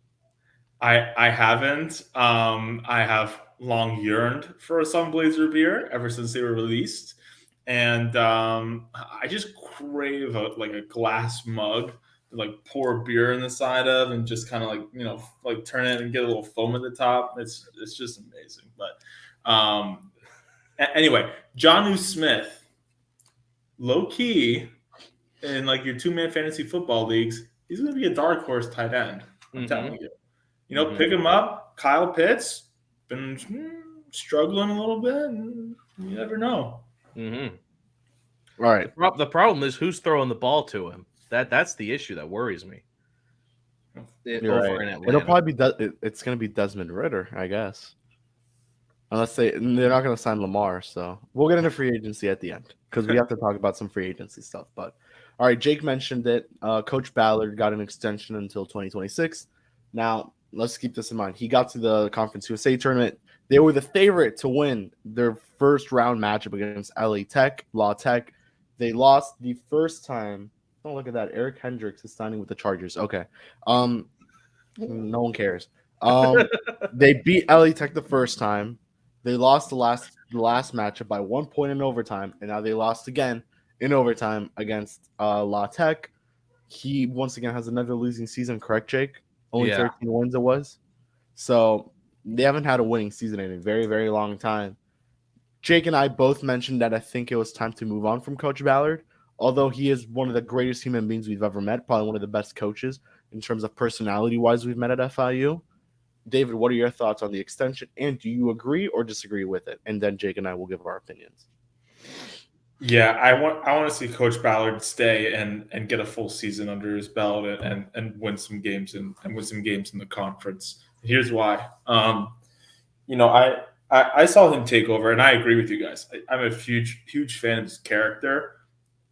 I haven't. I have long yearned for a Sun Blazer beer ever since they were released, and I just crave a glass mug to like pour beer in the side of, and just kind of like turn it and get a little foam at the top. It's just amazing. But anyway, Jonnu Smith, low key in like your 2-man fantasy football leagues, he's going to be a dark horse tight end. I'm telling you. Pick him up. Kyle Pitts been struggling a little bit, and you never know. Mm-hmm. All right. The problem is who's throwing the ball to him. That's the issue that worries me. You're right. It'll probably be it's going to be Desmond Ridder, I guess. Unless they're not going to sign Lamar, so we'll get into free agency at the end because we have to talk about some free agency stuff. But all right, Jake mentioned it. Coach Ballard got an extension until 2026. Now let's keep this in mind. He got to the Conference USA tournament. They were the favorite to win their first round matchup against La Tech. They lost the first time. Oh, look at that. Eric Hendricks is signing with the Chargers. Okay. No one cares. They beat LA Tech the first time. They lost the last matchup by 1 point in overtime, and now they lost again in overtime against La Tech. He once again has another losing season, correct, Jake? Only 13 wins it was. So they haven't had a winning season in a very, very long time. Jake and I both mentioned that I think it was time to move on from Coach Ballard, although he is one of the greatest human beings we've ever met, probably one of the best coaches in terms of personality-wise we've met at FIU. David, what are your thoughts on the extension, and do you agree or disagree with it? And then Jake and I will give our opinions. Yeah, I want to see Coach Ballard stay and get a full season under his belt and win some games and win some games in the conference. Here's why. I saw him take over, and I agree with you guys. I'm a huge fan of his character,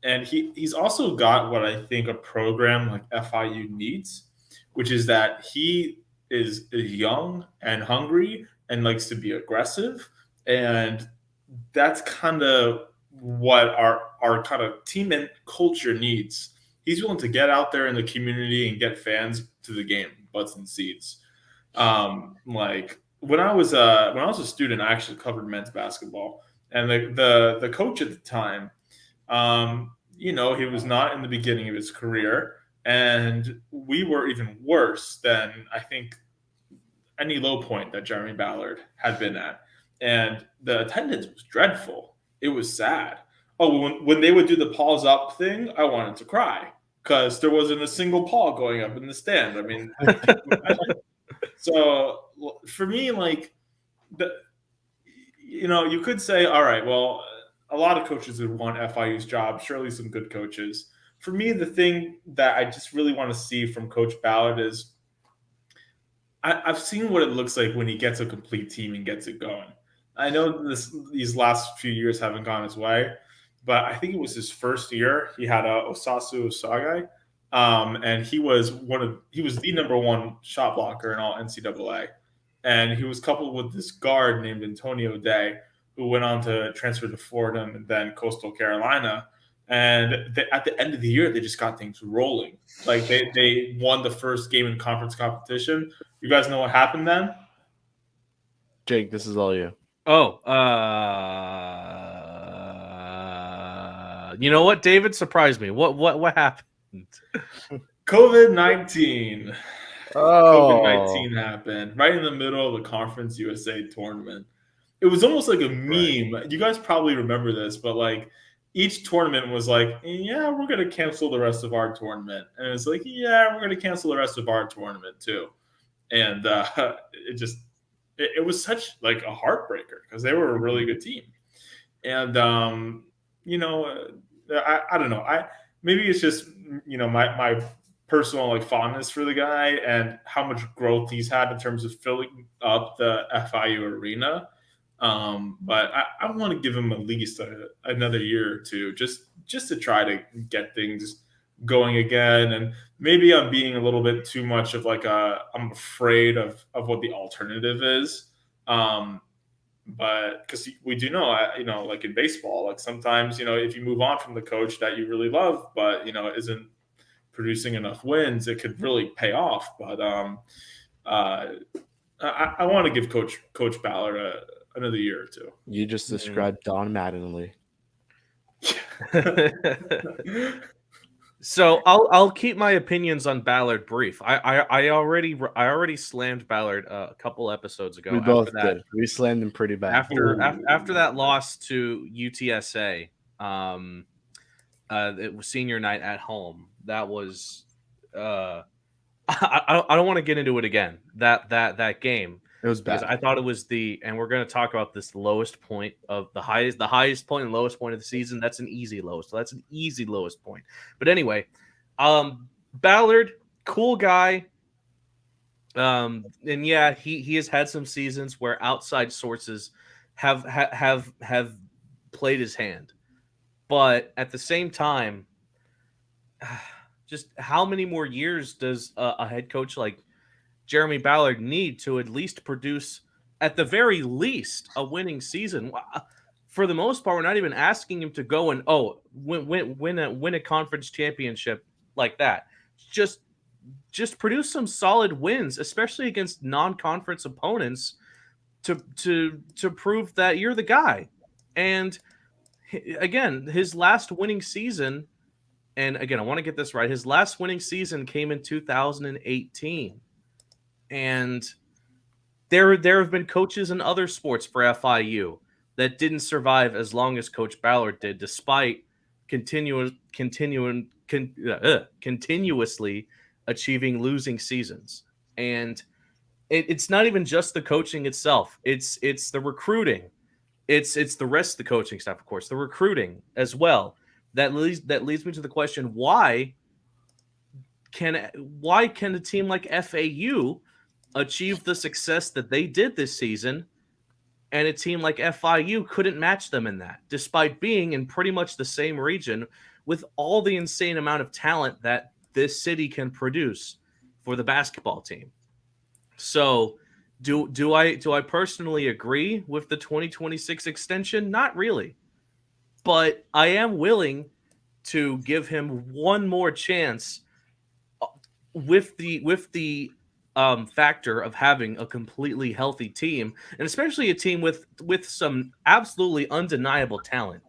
and he's also got what I think a program like FIU needs, which is that he is young and hungry and likes to be aggressive, and that's kind of what our kind of team and culture needs. He's willing to get out there in the community and get fans to the game, butts and seats. Like when I was a student, I actually covered men's basketball, and the coach at the time, he was not in the beginning of his career, and we were even worse than I think any low point that Jeremy Ballard had been at, and the attendance was dreadful. It was sad. Oh, when they would do the Paws up thing, I wanted to cry because there wasn't a single paw going up in the stand. I mean, so for me, like, you could say, all right, well, a lot of coaches would want FIU's job, surely some good coaches. For me, the thing that I just really want to see from Coach Ballard is I've seen what it looks like when he gets a complete team and gets it going. I know these last few years haven't gone his way, but I think it was his first year. He had Osasu Osagai, and he was the number one shot blocker in all NCAA. And he was coupled with this guard named Antonio Day, who went on to transfer to Fordham and then Coastal Carolina. And at the end of the year, they just got things rolling. Like they won the first game in conference competition. You guys know what happened then? Jake, this is all you. Oh, you know what? David surprised me. What happened? COVID-19. Oh. COVID-19 happened right in the middle of the Conference USA tournament. It was almost like a meme. Right. You guys probably remember this, but like each tournament was like, yeah, we're going to cancel the rest of our tournament. And it's like, yeah, we're going to cancel the rest of our tournament too. And it was such like a heartbreaker because they were a really good team. And, I don't know. Maybe it's just, my personal like fondness for the guy and how much growth he's had in terms of filling up the FIU arena. But I want to give him at least another year or two, just to try to get things going again. And maybe I'm being a little bit too much of like I'm afraid of what the alternative is. But because we do know, like in baseball, like sometimes, if you move on from the coach that you really love, but, isn't producing enough wins, it could really pay off. But I want to give Coach Ballard another year or two. You just described Don Mattingly. So I'll keep my opinions on Ballard brief. I already slammed Ballard a couple episodes ago. We both did. We slammed him pretty bad. After that loss to UTSA, it was senior night at home. That was I don't want to get into it again. That game. It was bad. Because I thought it was and we're going to talk about this lowest point of the highest point and lowest point of the season. That's an easy lowest. So that's an easy lowest point. But anyway, Ballard, cool guy. And yeah, he has had some seasons where outside sources have played his hand. But at the same time, just how many more years does a head coach like Jeremy Ballard need to at least produce, at the very least, a winning season? For the most part, we're not even asking him to go and win a conference championship like that. Just produce some solid wins, especially against non-conference opponents, to prove that you're the guy. And again, his last winning season, and again, I want to get this right. His last winning season came in 2018. And there have been coaches in other sports for FIU that didn't survive as long as Coach Ballard did, despite continuously achieving losing seasons. And it's not even just the coaching itself; it's the recruiting, it's the rest of the coaching staff, of course, the recruiting as well. That leads me to the question: why can a team like FAU achieve the success that they did this season, and a team like FIU couldn't match them in that, despite being in pretty much the same region with all the insane amount of talent that this city can produce for the basketball team? So do I personally agree with the 2026 extension? Not really. But I am willing to give him one more chance with the factor of having a completely healthy team, and especially a team with some absolutely undeniable talent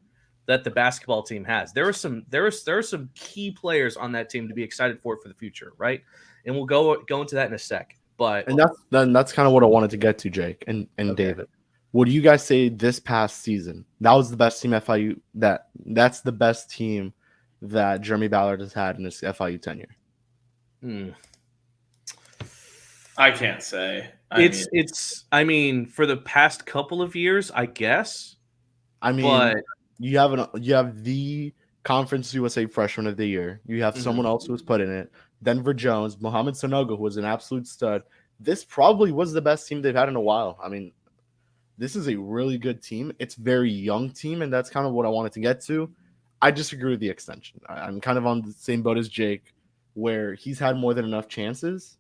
that the basketball team has. There are some key players on that team to be excited for the future, right? And we'll go into that in a sec. But that's kind of what I wanted to get to, Jake and okay. David. What do you guys say this past season? That was the best team FIU. That's the best team that Jeremy Ballard has had in his FIU tenure. I can't say. I mean, for the past couple of years, I guess. But you have the Conference USA Freshman of the Year. You have someone else who was put in it. Denver Jones, Mohamed Sanogo, who was an absolute stud. This probably was the best team they've had in a while. I mean, this is a really good team. It's a very young team, and that's kind of what I wanted to get to. I disagree with the extension. I'm kind of on the same boat as Jake, where he's had more than enough chances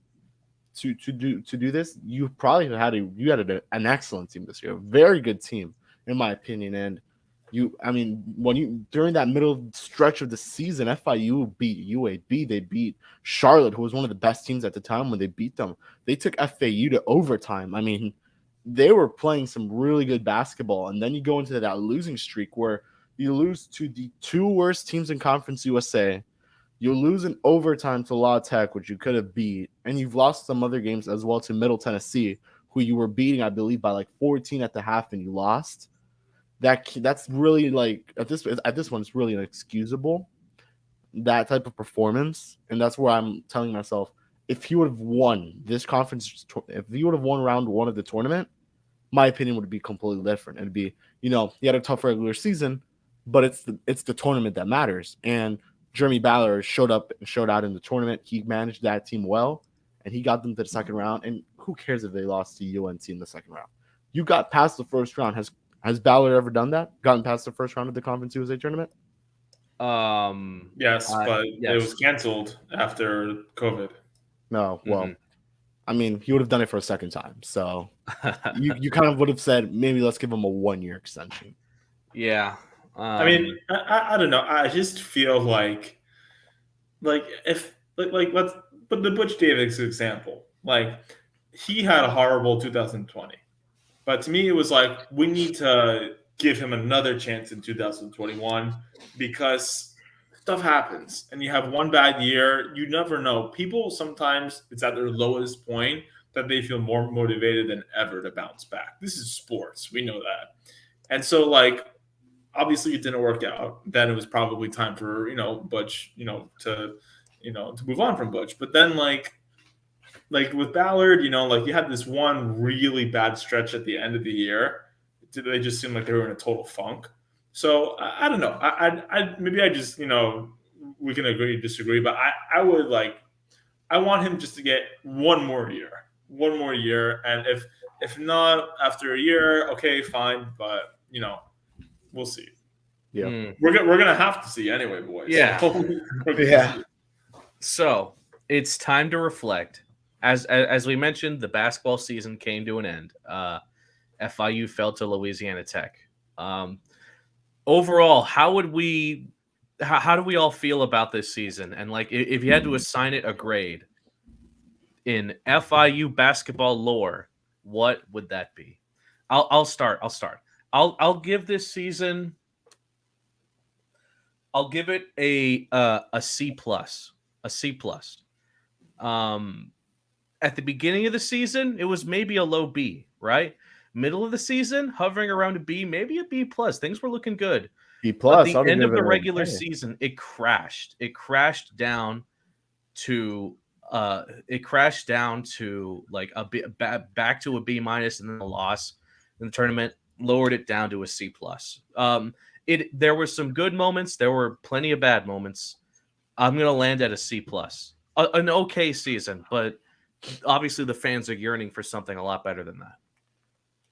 to do this. You probably had an excellent team this year, a very good team in my opinion. And during that middle stretch of the season, FIU beat UAB. They beat Charlotte, who was one of the best teams at the time when they beat them. They took FAU to overtime. I mean, they were playing some really good basketball. And then you go into that losing streak where you lose to the two worst teams in Conference USA. You lose in overtime to La Tech, which you could have beat, and you've lost some other games as well to Middle Tennessee, who you were beating, I believe, by like 14 at the half, and you lost. That's really like at this one, it's really inexcusable, that type of performance, and that's where I'm telling myself, if he would have won this conference, if he would have won round one of the tournament, my opinion would be completely different. It'd be, he had a tough regular season, but it's the tournament that matters. And Jeremy Ballard showed up and showed out in the tournament. He managed that team well, and he got them to the second round. And who cares if they lost to UNC in the second round? You got past the first round. Has Ballard ever done that? Gotten past the first round of the Conference USA tournament? Yes, but it was canceled after COVID. No, well, I mean, he would have done it for a second time. So you kind of would have said, maybe let's give him a 1-year extension. Yeah. I mean, I don't know. I just feel like if let's put the Butch Davis example. Like, he had a horrible 2020, but to me, it was like we need to give him another chance in 2021 because stuff happens, and you have one bad year. You never know. People sometimes it's at their lowest point that they feel more motivated than ever to bounce back. This is sports. We know that, and so like. Obviously, it didn't work out. Then it was probably time for Butch, to move on from Butch. But then like with Ballard, like you had this one really bad stretch at the end of the year. They just seemed like they were in a total funk. So I don't know. I maybe I just we can agree disagree, but I would I want him just to get one more year, and if not after a year, okay, fine, but we'll see. Yeah, we're gonna have to see anyway, boys. Yeah, yeah. So it's time to reflect. As we mentioned, the basketball season came to an end. FIU fell to Louisiana Tech. Overall, how do we all feel about this season? And like, if you had to assign it a grade in FIU basketball lore, what would that be? I'll start. I'll give this season. I'll give it a C plus. A C plus. At the beginning of the season, it was maybe a low B, right? Middle of the season, hovering around a B, maybe a B plus. Things were looking good. B plus. At the end of the regular season, it crashed. It crashed down to like a B, back to a B minus, and then a loss in the tournament. Lowered it down to a C plus. There were some good moments. There were plenty of bad moments. I'm gonna land at a C plus. An okay season, but obviously the fans are yearning for something a lot better than that.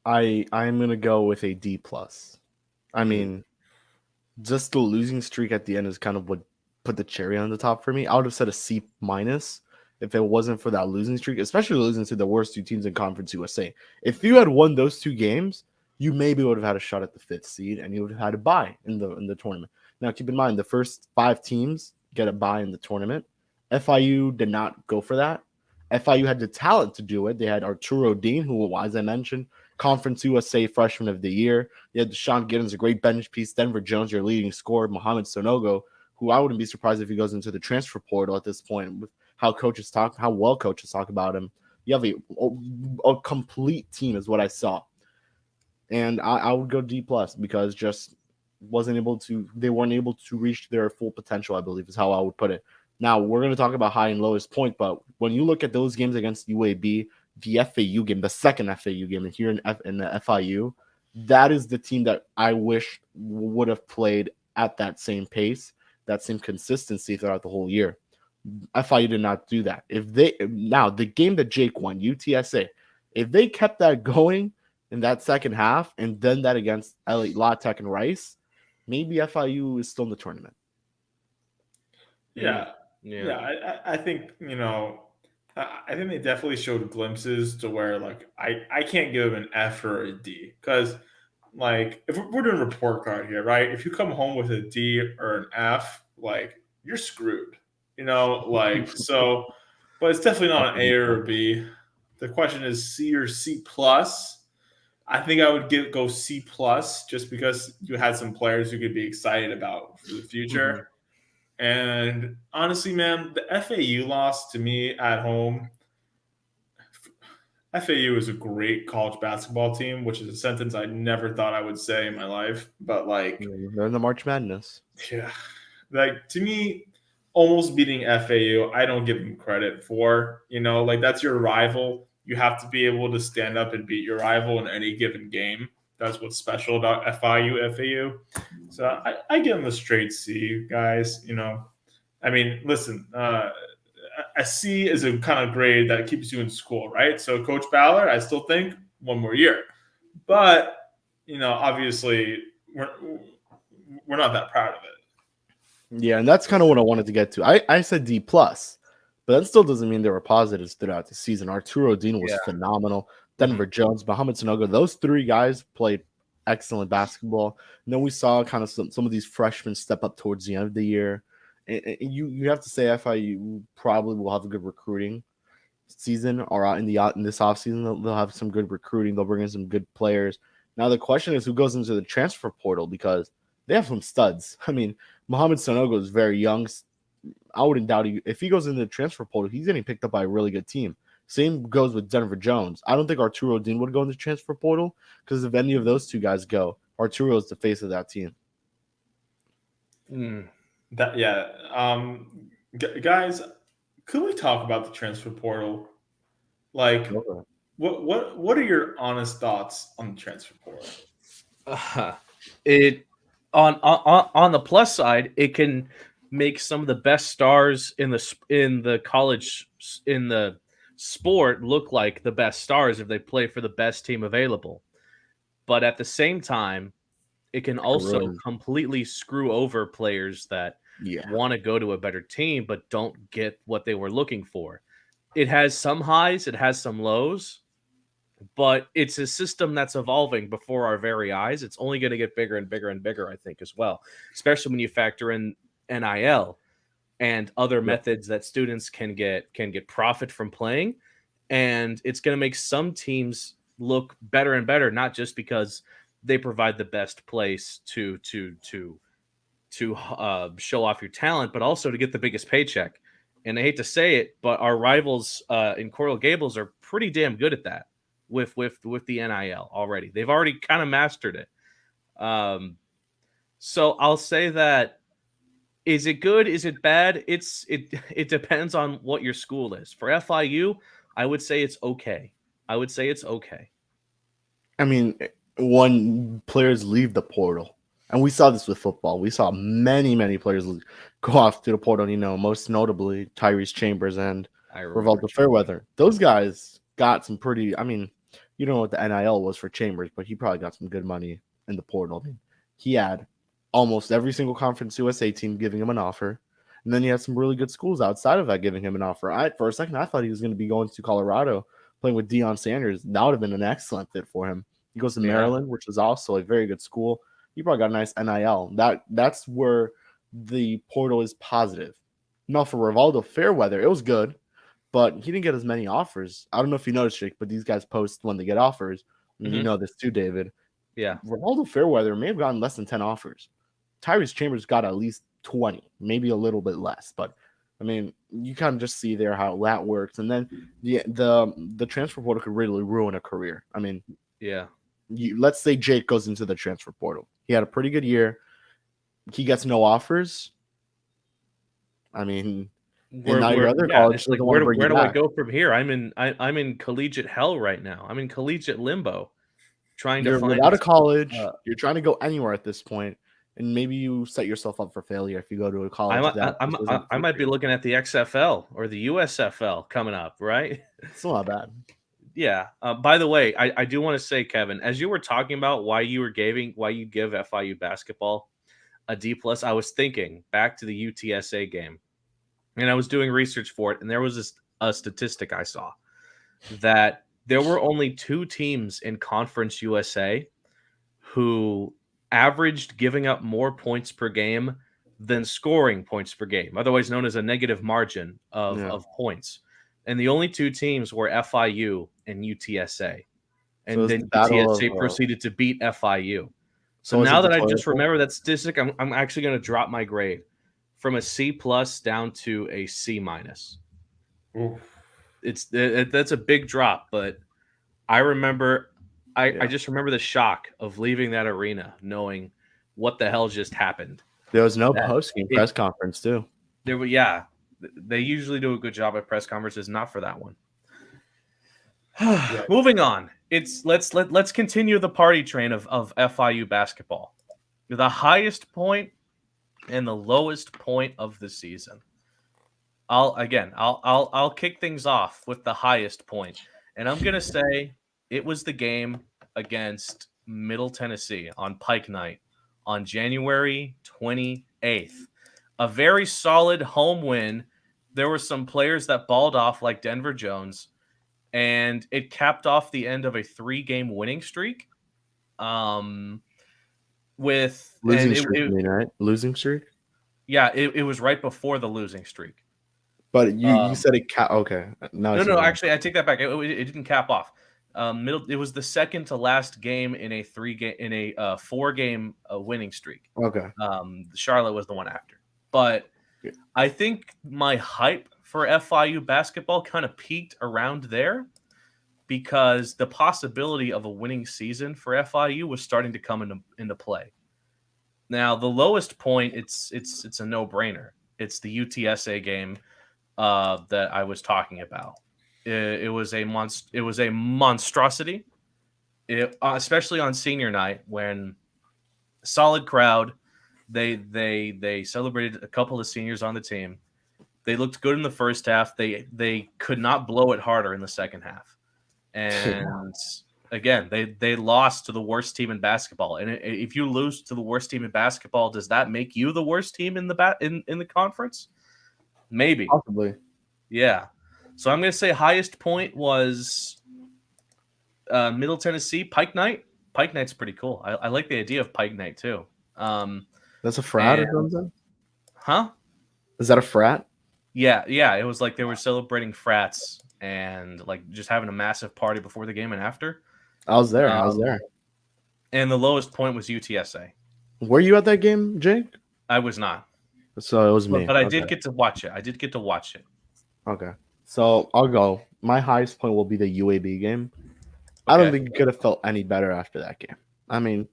I'm gonna go with a D plus. I mean, just the losing streak at the end is kind of what put the cherry on the top for me. I would have said a C minus if it wasn't for that losing streak, especially losing to the worst two teams in Conference USA. If you had won those two games, you maybe would have had a shot at the 5th seed, and you would have had a bye in the tournament. Now, keep in mind, the first 5 teams get a bye in the tournament. FIU did not go for that. FIU had the talent to do it. They had Arturo Dean, who, as I mentioned, Conference USA Freshman of the Year. You had Deshaun Giddens, a great bench piece. Denver Jones, your leading scorer. Mohamed Sonogo, who I wouldn't be surprised if he goes into the transfer portal at this point with how well coaches talk about him. You have a complete team is what I saw. And I would go D plus because just they weren't able to reach their full potential, I believe is how I would put it. Now we're going to talk about high and lowest point, but when you look at those games against UAB, the FAU game, the second FAU game, and here in the FIU, that is the team that I wish would have played at that same pace, that same consistency throughout the whole year. FIU did not do that. Now the game that Jake won, UTSA, if they kept that going in that second half, and then that against La Tech and Rice, maybe FIU is still in the tournament. Yeah. I think I think they definitely showed glimpses to where like I can't give them an F or a D because like if we're doing a report card here, right? If you come home with a D or an F, like you're screwed, so. But it's definitely not an A or a B. The question is C or C plus. I think I would go C plus just because you had some players you could be excited about for the future. Mm-hmm. And honestly, man, the FAU loss to me at home. FAU is a great college basketball team, which is a sentence I never thought I would say in my life. But like, they're in the March Madness. Yeah, like to me, almost beating FAU, I don't give them credit for. Like that's your rival. You have to be able to stand up and beat your rival in any given game. That's what's special about FAU. So I give them a straight C, guys. I mean, listen, a C is a kind of grade that keeps you in school, right? So Coach Ballard, I still think one more year, but obviously we're not that proud of it. Yeah, and that's kind of what I wanted to get to. I said D plus, but that still doesn't mean there were positives throughout the season. Arturo Dean was phenomenal. Denver Jones, Mohamed Sanogo, those three guys played excellent basketball. And then we saw kind of some of these freshmen step up towards the end of the year. And you have to say FIU probably will have a good recruiting season, or in this offseason they'll have some good recruiting. They'll bring in some good players. Now the question is who goes into the transfer portal, because they have some studs. I mean, Mohamed Sanogo is very young. I wouldn't doubt if he goes into the transfer portal, he's getting picked up by a really good team. Same goes with Denver Jones. I don't think Arturo Dean would go in the transfer portal, because if any of those two guys go, Arturo is the face of that team. Guys, could we talk about the transfer portal? Like, what are your honest thoughts on the transfer portal? It on the plus side, it can make some of the best stars in the college in the sport look like the best stars if they play for the best team available. But at the same time, it can also completely screw over players that want to go to a better team but don't get what they were looking for. It has some highs, it has some lows, but it's a system that's evolving before our very eyes. It's only going to get bigger and bigger and bigger, I think, as well, especially when you factor in NIL and other methods that students can get profit from playing. And it's going to make some teams look better and better, not just because they provide the best place to show off your talent, but also to get the biggest paycheck. And I hate to say it, but our rivals in Coral Gables are pretty damn good at that with the NIL already. They've already kind of mastered it. So I'll say that. Is it good? Is it bad? It depends on what your school is. For FIU, I would say it's okay. I mean, when players leave the portal, and we saw this with football, we saw many players go off to the portal, most notably Tyrese Chambers and Rivaldo Fairweather. Those guys got some pretty, I mean, you don't know what the NIL was for Chambers, but he probably got some good money in the portal. I mean, he had almost every single Conference USA team giving him an offer. And then you had some really good schools outside of that giving him an offer. For a second, I thought he was going to be going to Colorado, playing with Deion Sanders. That would have been an excellent fit for him. He goes to Maryland, which is also a very good school. He probably got a nice NIL. That's where the portal is positive. Now, for Rivaldo Fairweather, it was good, but he didn't get as many offers. I don't know if you noticed, Jake, but these guys post when they get offers. And you know this too, David. Yeah. Rivaldo Fairweather may have gotten less than 10 offers. Tyrese Chambers got at least 20, maybe a little bit less. But, I mean, you kind of just see there how that works. And then the transfer portal could really ruin a career. I mean, let's say Jake goes into the transfer portal. He had a pretty good year. He gets no offers. I mean, where do I go from here? I'm in collegiate hell right now. I'm in collegiate limbo. You're without a college. You're trying to go anywhere at this point. And maybe you set yourself up for failure if you go to a college. I might be looking at the XFL or the USFL coming up, right? It's not bad. Yeah. By the way, I do want to say, Kevin, as you were talking about why you give FIU basketball a D+, I was thinking back to the UTSA game, and I was doing research for it, and there was a statistic I saw that there were only 2 teams in Conference USA who averaged giving up more points per game than scoring points per game, otherwise known as a negative margin of points. And the only 2 teams were FIU and UTSA. And so then UTSA proceeded to beat FIU. So now that I just remember that statistic, I'm actually going to drop my grade from a C+ down to a C-. That's a big drop, but I remember I just remember the shock of leaving that arena knowing what the hell just happened. There was no post-game press conference too. They usually do a good job at press conferences, not for that one. Moving on. Let's continue the party train of FIU basketball. The highest point and the lowest point of the season. I'll kick things off with the highest point, and I'm gonna say it was the game against Middle Tennessee on Pike Night on January 28th. A very solid home win. There were some players that balled off like Denver Jones, and it capped off the end of a 3-game winning streak. With Losing streak, right? Losing streak. Yeah, it was right before the losing streak. But you said it okay. No, actually, I take that back. It didn't cap off. It was the second to last game in a 4-game winning streak. Okay. Charlotte was the one after. But I think my hype for FIU basketball kind of peaked around there because the possibility of a winning season for FIU was starting to come into play. Now, the lowest point, it's a no-brainer. It's the UTSA game that I was talking about. It was a monstrosity, especially on senior night when solid crowd. They celebrated a couple of seniors on the team. They looked good in the first half. They could not blow it harder in the second half. And again, they lost to the worst team in basketball. And if you lose to the worst team in basketball, does that make you the worst team in the conference? Maybe. Possibly. Yeah. So I'm going to say highest point was Middle Tennessee Pike Night. Pike Night's pretty cool. I like the idea of Pike Night too. That's a frat or something? Huh? Is that a frat? Yeah. It was like they were celebrating frats and like just having a massive party before the game and after. I was there. And the lowest point was UTSA. Were you at that game, Jake? I was not. So it was me. But I did get to watch it. Okay. So I'll go. My highest point will be the UAB game. I don't think you could have felt any better after that game. I mean,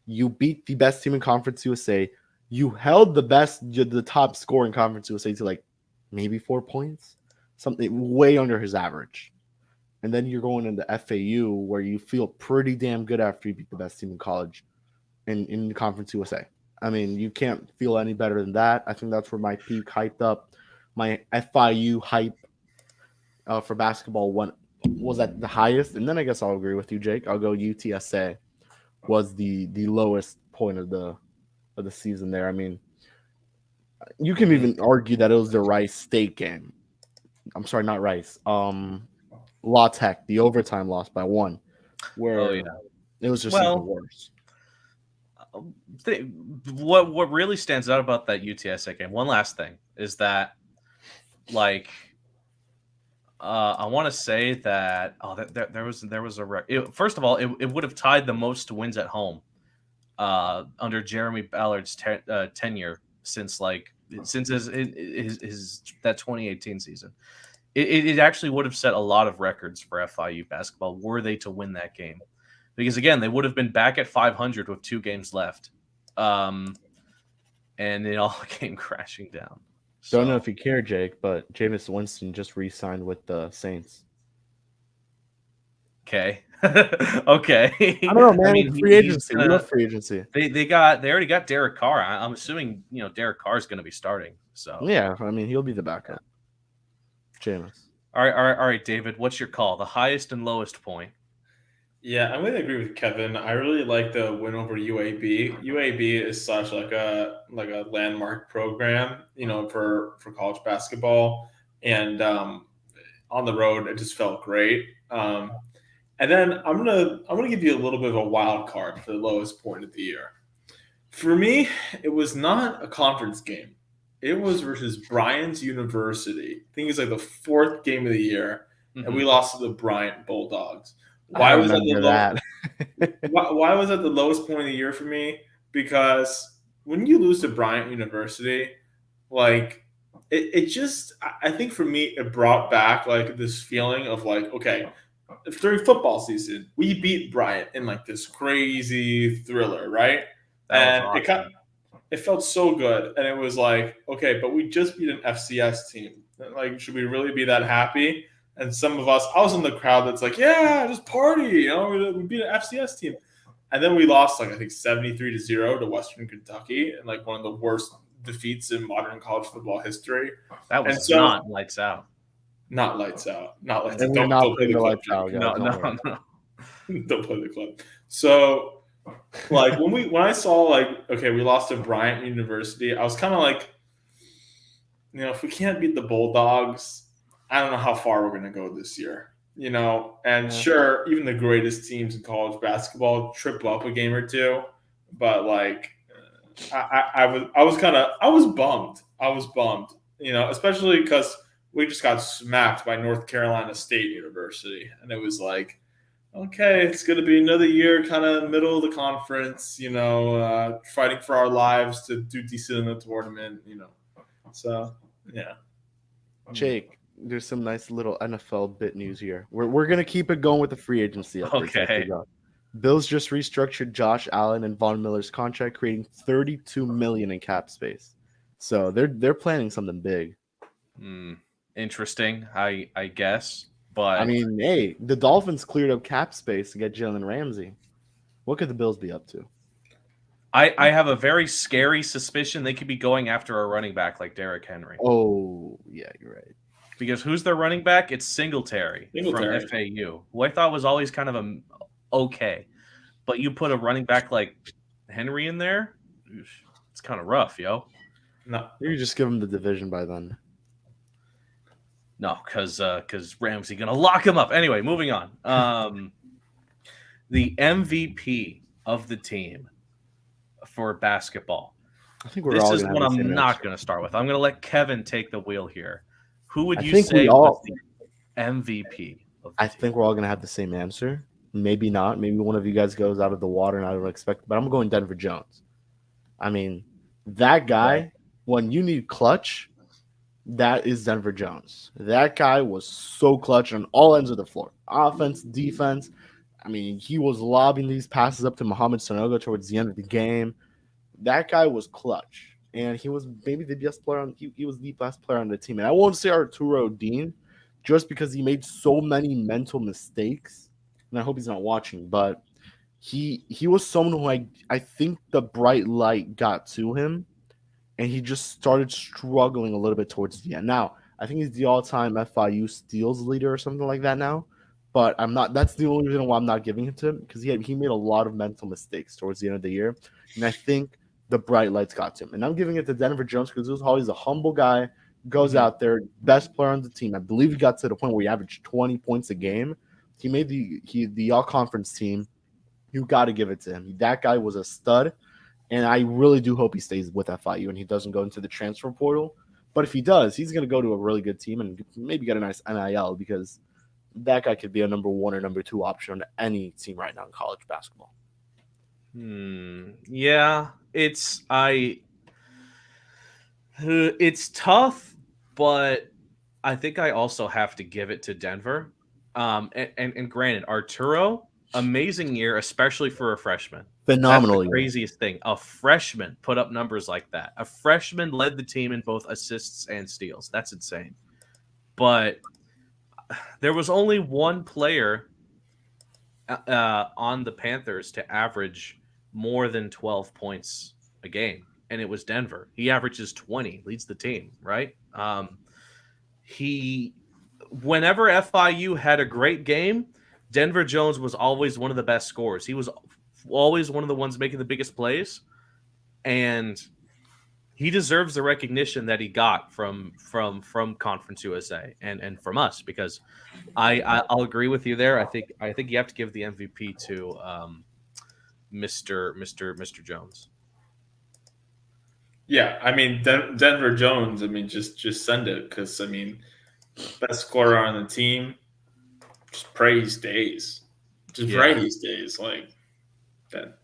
you beat the best team in Conference USA. You held the top scorer in Conference USA to like maybe 4 points, something way under his average. And then you're going into FAU where you feel pretty damn good after you beat the best team in college in Conference USA. I mean, you can't feel any better than that. I think that's where my peak hyped up. My FIU hype for basketball was at the highest. And then I guess I'll agree with you, Jake. I'll go UTSA was the lowest point of the season there. I mean, you can even argue that it was the Rice State game. I'm sorry, not Rice. La Tech, the overtime loss by 1, where it was just even worse. What really stands out about that UTSA game, one last thing, is that like I want to say that there was a first of all it would have tied the most wins at home under Jeremy Ballard's tenure since his that 2018 season. It actually would have set a lot of records for FIU basketball were they to win that game, because again they would have been back at 500 with 2 games left, and it all came crashing down. Don't know if you care, Jake, but Jameis Winston just re-signed with the Saints. Okay. Okay. I don't know, man. I mean, free agency. We love free agency. They already got Derek Carr. I'm assuming Derek Carr is going to be starting. So yeah, I mean he'll be the backup. Jameis. All right, David. What's your call? The highest and lowest point. Yeah, I'm going to agree with Kevin. I really like the win over UAB. UAB is such like a landmark program, for college basketball, and on the road it just felt great. And then I'm gonna give you a little bit of a wild card for the lowest point of the year. For me, it was not a conference game. It was versus Bryant's University. I think it's like the 4th game of the year, and we lost to the Bryant Bulldogs. Why was that why was that the lowest point of the year for me? Because when you lose to Bryant University, like it just, I think for me it brought back like this feeling of like, okay, during football season we beat Bryant in like this crazy thriller, right? And awesome. It felt so good, and it was like, okay, but we just beat an FCS team. Like, should we really be that happy? And some of us, I was in the crowd that's like, yeah, just party. We beat an FCS team. And then we lost, like, I think 73-0 to Western Kentucky in, like, one of the worst defeats in modern college football history. That was And so- not lights out. Not lights out. Not lights And out. we're Don't not play playing the the club, lights out, Jake. guys. No, Don't worry. no. Don't play the club. So, like when I saw like, okay, we lost to Bryant University, I was kind of like, if we can't beat the Bulldogs, I don't know how far we're gonna go this year. And sure, even the greatest teams in college basketball trip up a game or two, but like, I was bummed. I was bummed, especially because we just got smacked by North Carolina State University, and it was like, okay, it's going to be another year, kind of middle of the conference, fighting for our lives to do decent in the tournament, So, yeah. Jake, there's some nice little NFL bit news here. We're gonna keep it going with the free agency updates. as we Okay. go. Bills just restructured Josh Allen and Von Miller's contract, creating $32 million in cap space. So they're planning something big. Interesting, I guess. But I mean, hey, the Dolphins cleared up cap space to get Jalen Ramsey. What could the Bills be up to? I have a very scary suspicion they could be going after a running back like Derrick Henry. Oh, yeah, you're right. Because who's their running back? It's Singletary from FAU, who I thought was always kind of okay. But you put a running back like Henry in there, it's kind of rough, yo. No, You just give him the division by then. No, because Ramsey gonna lock him up. Anyway, moving on. The MVP of the team for basketball. I think we're This all is gonna what have the I'm same not answer. going to start with. I'm going to let Kevin take the wheel here. Who would I you think we say all- was the MVP? Of the I team? think we're all gonna have the same answer. Maybe not. Maybe one of you guys goes out of the water, and I don't expect. But I'm going Denver Jones. I mean, that guy. When you need clutch, that is Denver Jones. That guy was so clutch on all ends of the floor, offense, defense. I mean, he was lobbing these passes up to Mohamed Sanogo towards the end of the game. That guy was clutch, and he was maybe the best player on. He was the best player on the team, and I won't say Arturo Dean, just because he made so many mental mistakes. And I hope he's not watching, but he was someone who I think the bright light got to him, and he just started struggling a little bit towards the end. Now, I think he's the all-time FIU steals leader or something like that now, but I'm not. That's the only reason why I'm not giving it to him, because he made a lot of mental mistakes towards the end of the year, and I think the bright lights got to him. And I'm giving it to Denver Jones because he was always a humble guy, goes out there, best player on the team. I believe he got to the point where he averaged 20 points a game. He made the all-conference team. You got to give it to him. That guy was a stud. And I really do hope he stays with FIU and he doesn't go into the transfer portal. But if he does, he's going to go to a really good team and maybe get a nice NIL, because that guy could be a number 1 or number 2 option on any team right now in college basketball. Yeah, it's tough, but I think I also have to give it to Denver. And granted, Arturo, amazing year, especially for a freshman. Phenomenal. That's the craziest thing. A freshman put up numbers like that. A freshman led the team in both assists and steals. That's insane. But there was only one player on the Panthers to average more than 12 points a game, and it was Denver. He averages 20, leads the team, right? Whenever FIU had a great game, Denver Jones was always one of the best scorers. He was always one of the ones making the biggest plays, and he deserves the recognition that he got from Conference USA and from us, because I'll agree with you there. I think you have to give the MVP to Mr. Jones. Yeah, I mean Denver Jones. I mean, just send it, because I mean, best scorer on the team. Just pray he stays. Pray he stays. Like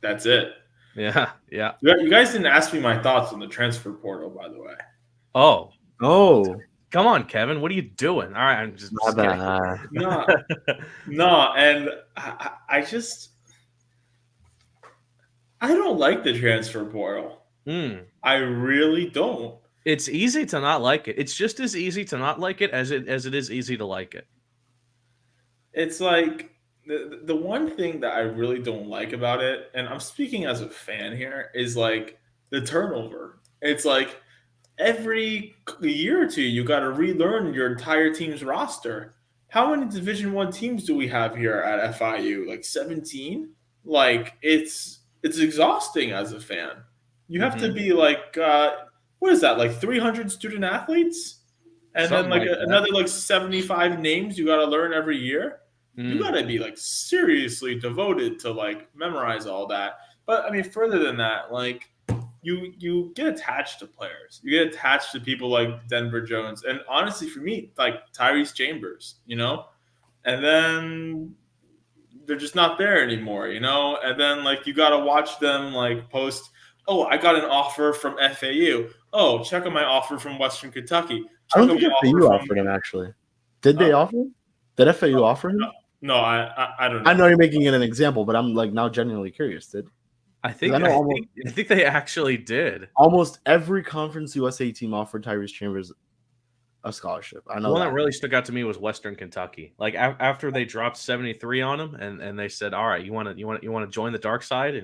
that's it. Yeah. You guys didn't ask me my thoughts on the transfer portal, by the way. Oh, Come on, Kevin. What are you doing? All right, I'm just kidding. No, and I don't like the transfer portal. I really don't. It's easy to not like it. It's just as easy to not like it as it is easy to like it. It's like the one thing that I really don't like about it, and I'm speaking as a fan here, is like the turnover. It's like every year or two, you got to relearn your entire team's roster. How many Division One teams do we have here at FIU? Like 17? Like it's exhausting as a fan. You have to be like what is that? Like 300 student athletes? And Something then like like that. another like 75 names you got to learn every year. You Mm. got to be like seriously devoted to like memorize all that. But I mean, further than that, like you get attached to players. You get attached to people like Denver Jones, and honestly, for me, like Tyrese Chambers, and then they're just not there anymore. And then like you got to watch them like post. Oh, I got an offer from FAU. Oh, check out my offer from Western Kentucky. I don't Check out think my FAU offer offered him actually. Did they offer him? Did FAU offer him? No, I don't know. I know you're making it an example, but I'm like now genuinely curious. Did I think I think they actually did. almost every Conference USA team offered Tyrese Chambers a scholarship? I know The one that really stuck out to me was Western Kentucky. Like after they dropped 73 on him, and they said, "All right, you want to join the dark side?"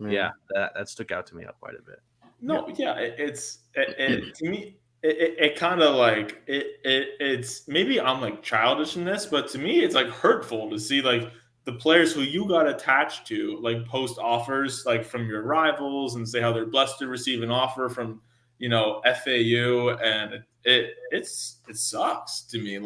Yeah, that stuck out to me quite a bit. No, yeah, it to me. It kind of like it's maybe I'm like childish in this, but to me it's like hurtful to see like the players who you got attached to like post offers like from your rivals and say how they're blessed to receive an offer from FAU, and it sucks to me and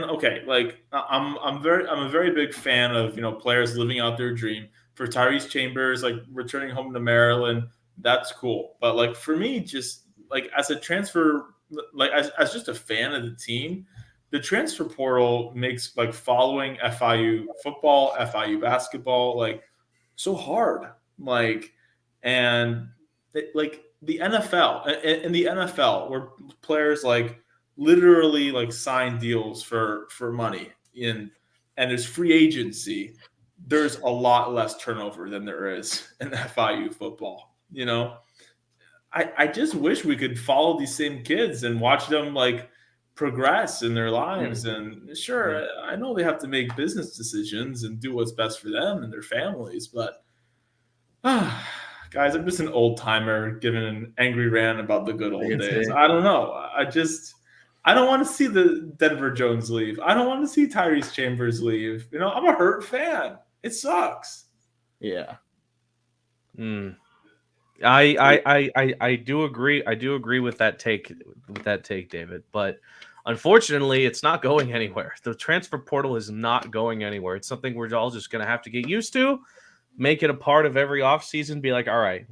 okay, like I'm a very big fan of players living out their dream. For Tyrese Chambers, like returning home to Maryland, that's cool, but like for me, just like as a transfer, like as just a fan of the team, the transfer portal makes like following FIU football, FIU basketball, like so hard. Like, and like the NFL, in the NFL, where players like literally like sign deals for money and there's free agency. There's a lot less turnover than there is in FIU football. I just wish we could follow these same kids and watch them like progress in their lives. And sure, I know they have to make business decisions and do what's best for them and their families, but guys, I'm just an old timer giving an angry rant about the good old days. I don't know. I don't want to see the Denver Jones leave. I don't want to see Tyrese Chambers leave. I'm a hurt fan. It sucks. Yeah. I do agree. I do agree with that take, David. But unfortunately, it's not going anywhere. The transfer portal is not going anywhere. It's something we're all just going to have to get used to. Make it a part of every offseason. Be like, all right,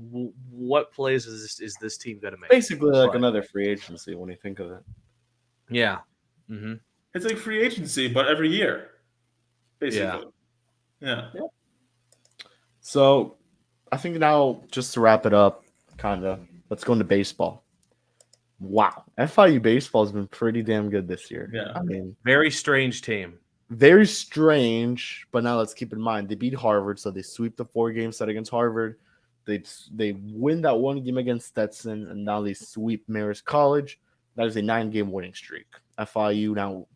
what plays is this team going to make? Basically, like another free agency when you think of it. Yeah. It's like free agency, but every year. Basically. Yeah. So I think now, just to wrap it up, let's go into baseball. Wow. FIU baseball has been pretty damn good this year. Yeah. I mean, very strange team. Very strange, but now let's keep in mind they beat Harvard, so they sweep the 4-game set against Harvard. They win that 1 game against Stetson, and now they sweep Marist College. That is a 9-game winning streak. FIU now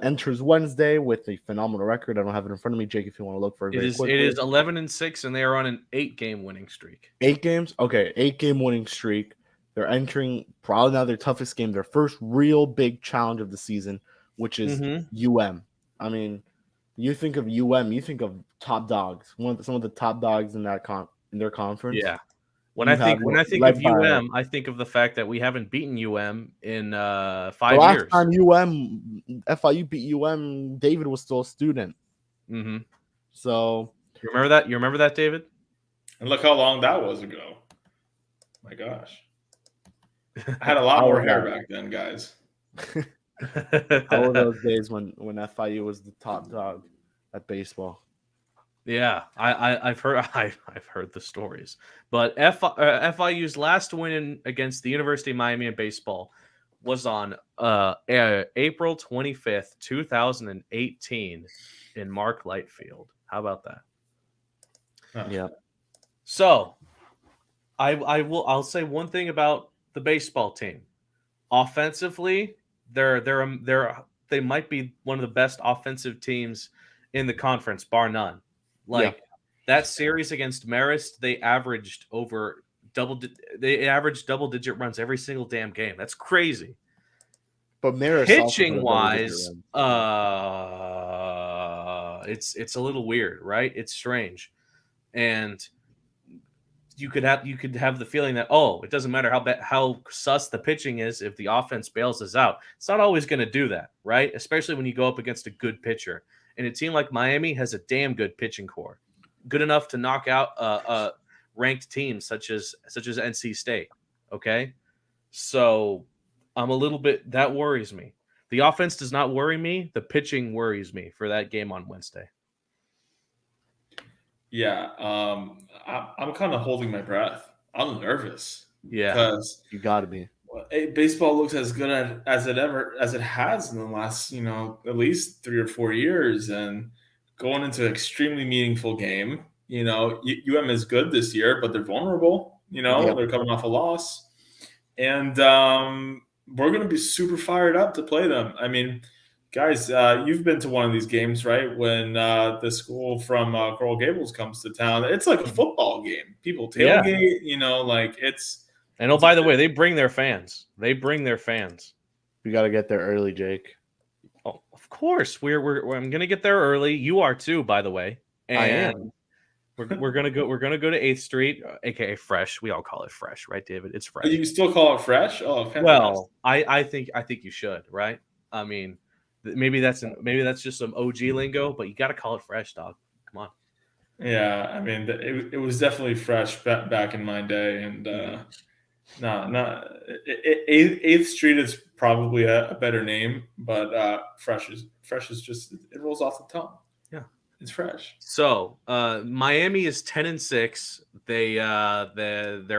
enters Wednesday with a phenomenal record. I don't have it in front of me, Jake, if you want to look for it. It is 11-6, and they are on an 8-game winning streak. 8 games? Okay, 8-game winning streak. They're entering probably now their toughest game, their first real big challenge of the season, which is UM. I mean, you think of UM, you think of top dogs, some of the top dogs in their conference. Yeah. When I think of UM, I think of the fact that we haven't beaten UM in 5 years. Last time FIU beat UM, David was still a student. So you remember that? You remember that, David? And look how long that was ago. My gosh, I had a lot more hair back then, guys. How were those days when FIU was the top dog at baseball? Yeah, I've heard the stories. But FIU's last win against the University of Miami in baseball was on April 25th, 2018 in Mark Light Field. How about that? Yeah. So I'll say one thing about the baseball team. Offensively, they might be one of the best offensive teams in the conference, bar none. That series against Marist, they averaged over they average double-digit runs every single damn game. That's crazy. But Maris Pitching wise, it's a little weird, right? It's strange, and you could have the feeling that it doesn't matter how sus the pitching is if the offense bails us out. It's not always going to do that, right? Especially when you go up against a good pitcher. And a team like Miami has a damn good pitching core, good enough to knock out ranked teams such as NC State. Okay, so I'm a little bit that worries me. The offense does not worry me. The pitching worries me for that game on Wednesday. Yeah, I'm kind of holding my breath. I'm nervous. Yeah, because you got to be. Baseball looks as good as it has in the last, at least 3 or 4 years, and going into an extremely meaningful game. UM is good this year, but they're vulnerable. They're coming off a loss, and we're going to be super fired up to play them. I mean, guys, you've been to one of these games, right? When the school from Coral Gables comes to town, it's like a football game. People tailgate, it's. And by the way, they bring their fans. We got to get there early, Jake. Oh, of course. I'm gonna get there early. You are too, by the way. And I am. We're gonna go to 8th Street, aka Fresh. We all call it Fresh, right, David? It's Fresh. You can still call it Fresh? Oh, fantastic. Well, I think you should, right? I mean, maybe that's just some OG lingo, but you got to call it Fresh, dog. Come on. Yeah, I mean, it was definitely Fresh back in my day, and no, 8th Street is probably a better name, but Fresh is just, it rolls off the tongue. Yeah, it's Fresh. So Miami is 10-6. They're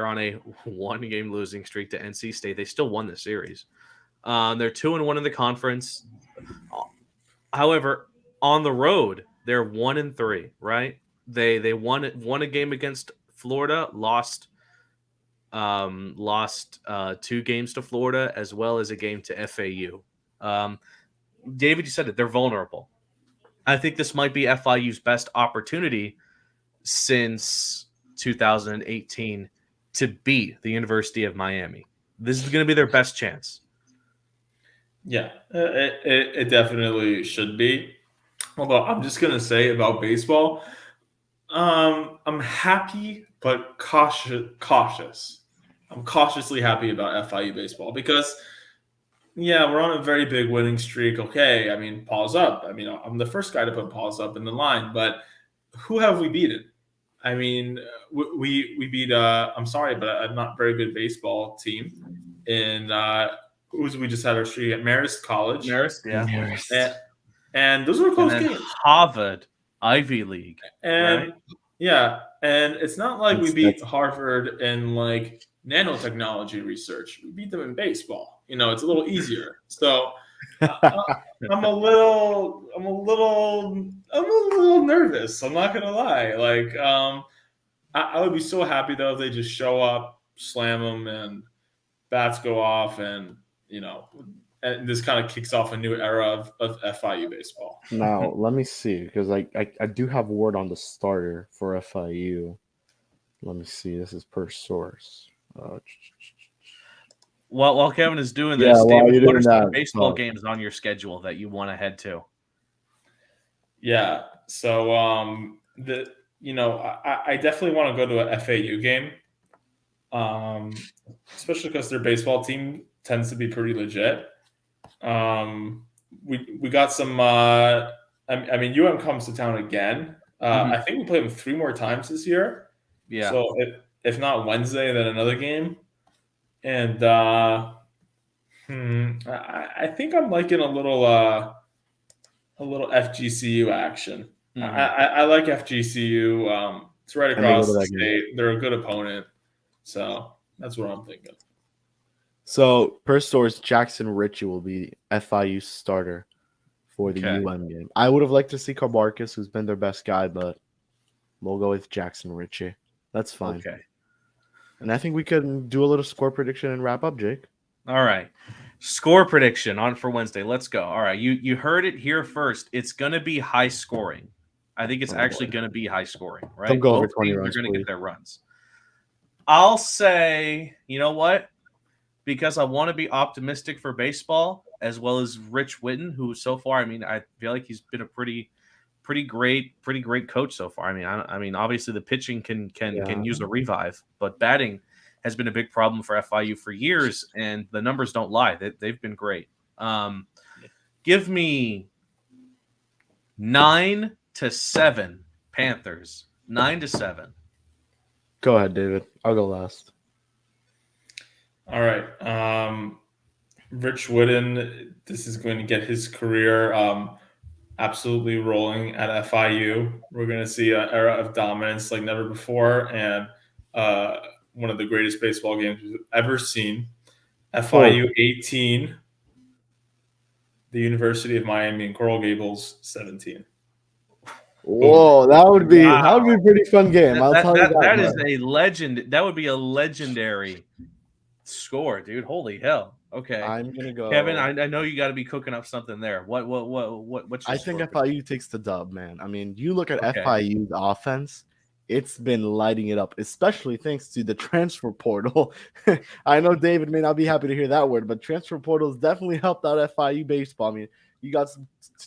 on a 1-game losing streak to NC State. They still won the series. They're 2-1 in the conference. However, on the road, they're 1-3. Right? They won a game against Florida, lost 2 games to Florida, as well as a game to FAU. David, you said it. They're vulnerable. I think this might be FIU's best opportunity since 2018 to beat the University of Miami. This is going to be their best chance. Yeah, it definitely should be. Although I'm just going to say about baseball, I'm happy but cautious. I'm cautiously happy about FIU baseball because, we're on a very big winning streak. Okay, I mean, Paws up. I mean, I'm the first guy to put Paws up in the line, but who have we beaten? I mean, we beat I'm sorry, but a not very good baseball team in we just had our streak at Marist College. Marist. And those were close games. Harvard, Ivy League. And and it's not like we beat Harvard in like nanotechnology research. We beat them in baseball. It's a little easier. So I'm a little nervous. I'm not gonna lie. Like I would be so happy though if they just show up, slam them, and bats go off, and and this kind of kicks off a new era of FIU baseball. Now let me see, because I do have word on the starter for FIU. Let me see. This is per source. While Kevin is doing this, David, what are some baseball games on your schedule that you want to head to? Yeah, so I definitely want to go to a FAU game, especially because their baseball team tends to be pretty legit. We got some. I mean, UM comes to town again. I think we play them 3 more times this year. Yeah. So if not Wednesday, then another game. And I think I'm liking a little FGCU action. I like FGCU. It's right across the state. They're a good opponent. So that's what I'm thinking. So per source, Jackson Ritchie will be FIU starter for the UM game. I would have liked to see Carbarkis, who's been their best guy, but we'll go with Jackson Ritchie. That's fine. Okay. And I think we can do a little score prediction and wrap up, Jake. All right. Score prediction on for Wednesday. Let's go. All right. You heard it here first. It's going to be high scoring. I think it's actually going to be high scoring, right? Don't go over 20 runs, They're going to get their runs. I'll say, you know what? Because I want to be optimistic for baseball, as well as Rich Witten, who so far, I mean, I feel like he's been a pretty great coach so far. I mean, obviously the pitching can use a revive, but batting has been a big problem for FIU for years, and the numbers don't lie. They've been great. Give me 9-7 Panthers. 9-7. Go ahead, David. I'll go last. All right. Rich Wooden, this is going to get his career absolutely rolling at FIU. We're going to see an era of dominance like never before, and one of the greatest baseball games we've ever seen. FIU 18, the University of Miami and Coral Gables 17. Whoa, that would be a pretty fun game. I'll tell you that. That is a legend. That would be a legendary score, dude. Holy hell. Okay. I'm gonna go. Kevin, I know you got to be cooking up something there. What's your I think score? FIU takes the dub, man. I mean, you look at Okay. FIU's offense, it's been lighting it up, especially thanks to the transfer portal. I know David may not be happy to hear that word, but transfer portal has definitely helped out FIU baseball. I mean, you got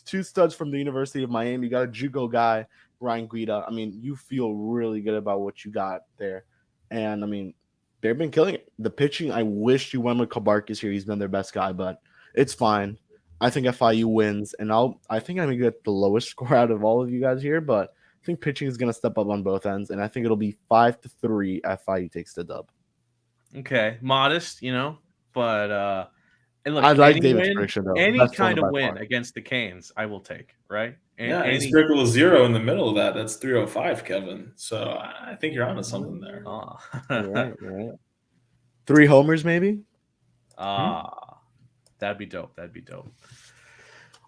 two studs from the University of Miami. You got a JUCO guy, Ryan Guida. I mean, you feel really good about what you got there. And, I mean, they've been killing it. The pitching, I wish you went with Kabarkis here. He's been their best guy, but it's fine. I think FIU wins, and I think I'm going to get the lowest score out of all of you guys here, but I think pitching is going to step up on both ends, and I think it'll be 5-3 FIU takes the dub. Okay, modest, but and look, I like David's prediction, though. Any Best kind one of by win far. against the Canes, I will take, right? And circle a 0 in the middle of that. That's 305, Kevin. So I think you're onto something there. Oh. Right. 3 homers, maybe? That'd be dope.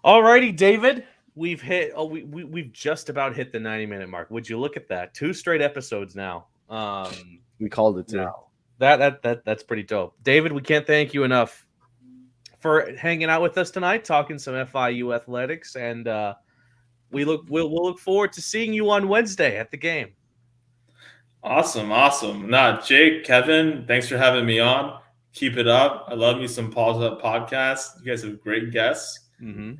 All righty, David. We've hit. We've just about hit the 90-minute mark. Would you look at that? 2 straight episodes now. We called it too. No. That's pretty dope. David, we can't thank you enough for hanging out with us tonight, talking some FIU athletics, and we'll look forward to seeing you on Wednesday at the game. Awesome. Jake, Kevin, thanks for having me on. Keep it up. I love me some Paws Up podcast. You guys have great guests, and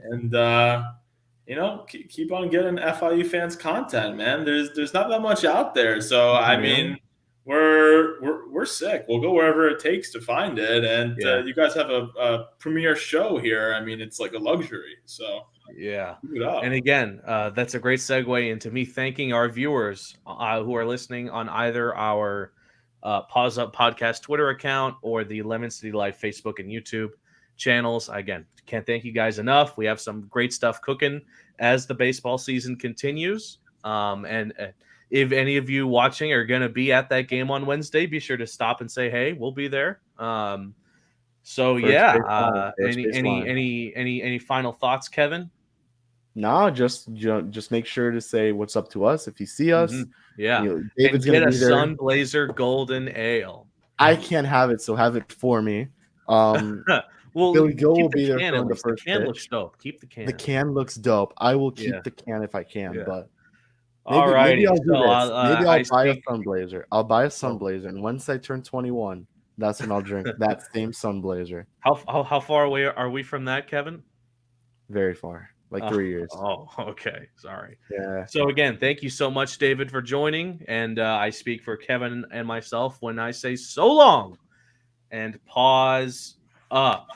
keep on getting FIU fans content, man. There's not that much out there, so I mean, we're sick. We'll go wherever it takes to find it, and you guys have a premiere show here. I mean, it's like a luxury. So yeah, keep it up. And again, that's a great segue into me thanking our viewers who are listening on either our Paws Up podcast Twitter account or the Lemon City Live Facebook and YouTube channels. Again, can't thank you guys enough. We have some great stuff cooking as the baseball season continues. And if any of you watching are going to be at that game on Wednesday, be sure to stop and say, hey, we'll be there. Any final thoughts, Kevin? No, just make sure to say what's up to us if you see us. Yeah, David's and get gonna a be there. Sunblazer Golden Ale. I can't have it, so have it for me. Well, Billy Gill keep will be there can for the at first The can pitch. looks dope. Keep the can. The can looks dope. I will keep the can if I can, Yeah. but All right. maybe I'll do this. Maybe I'll buy a speak- Sunblazer. I'll buy a Sunblazer, and once I turn 21, that's when I'll drink that same Sunblazer. How far away are we from that, Kevin? Very far, like 3 years. Oh, okay. Sorry. Yeah. So again, thank you so much, David, for joining. And I speak for Kevin and myself when I say so long and pause up.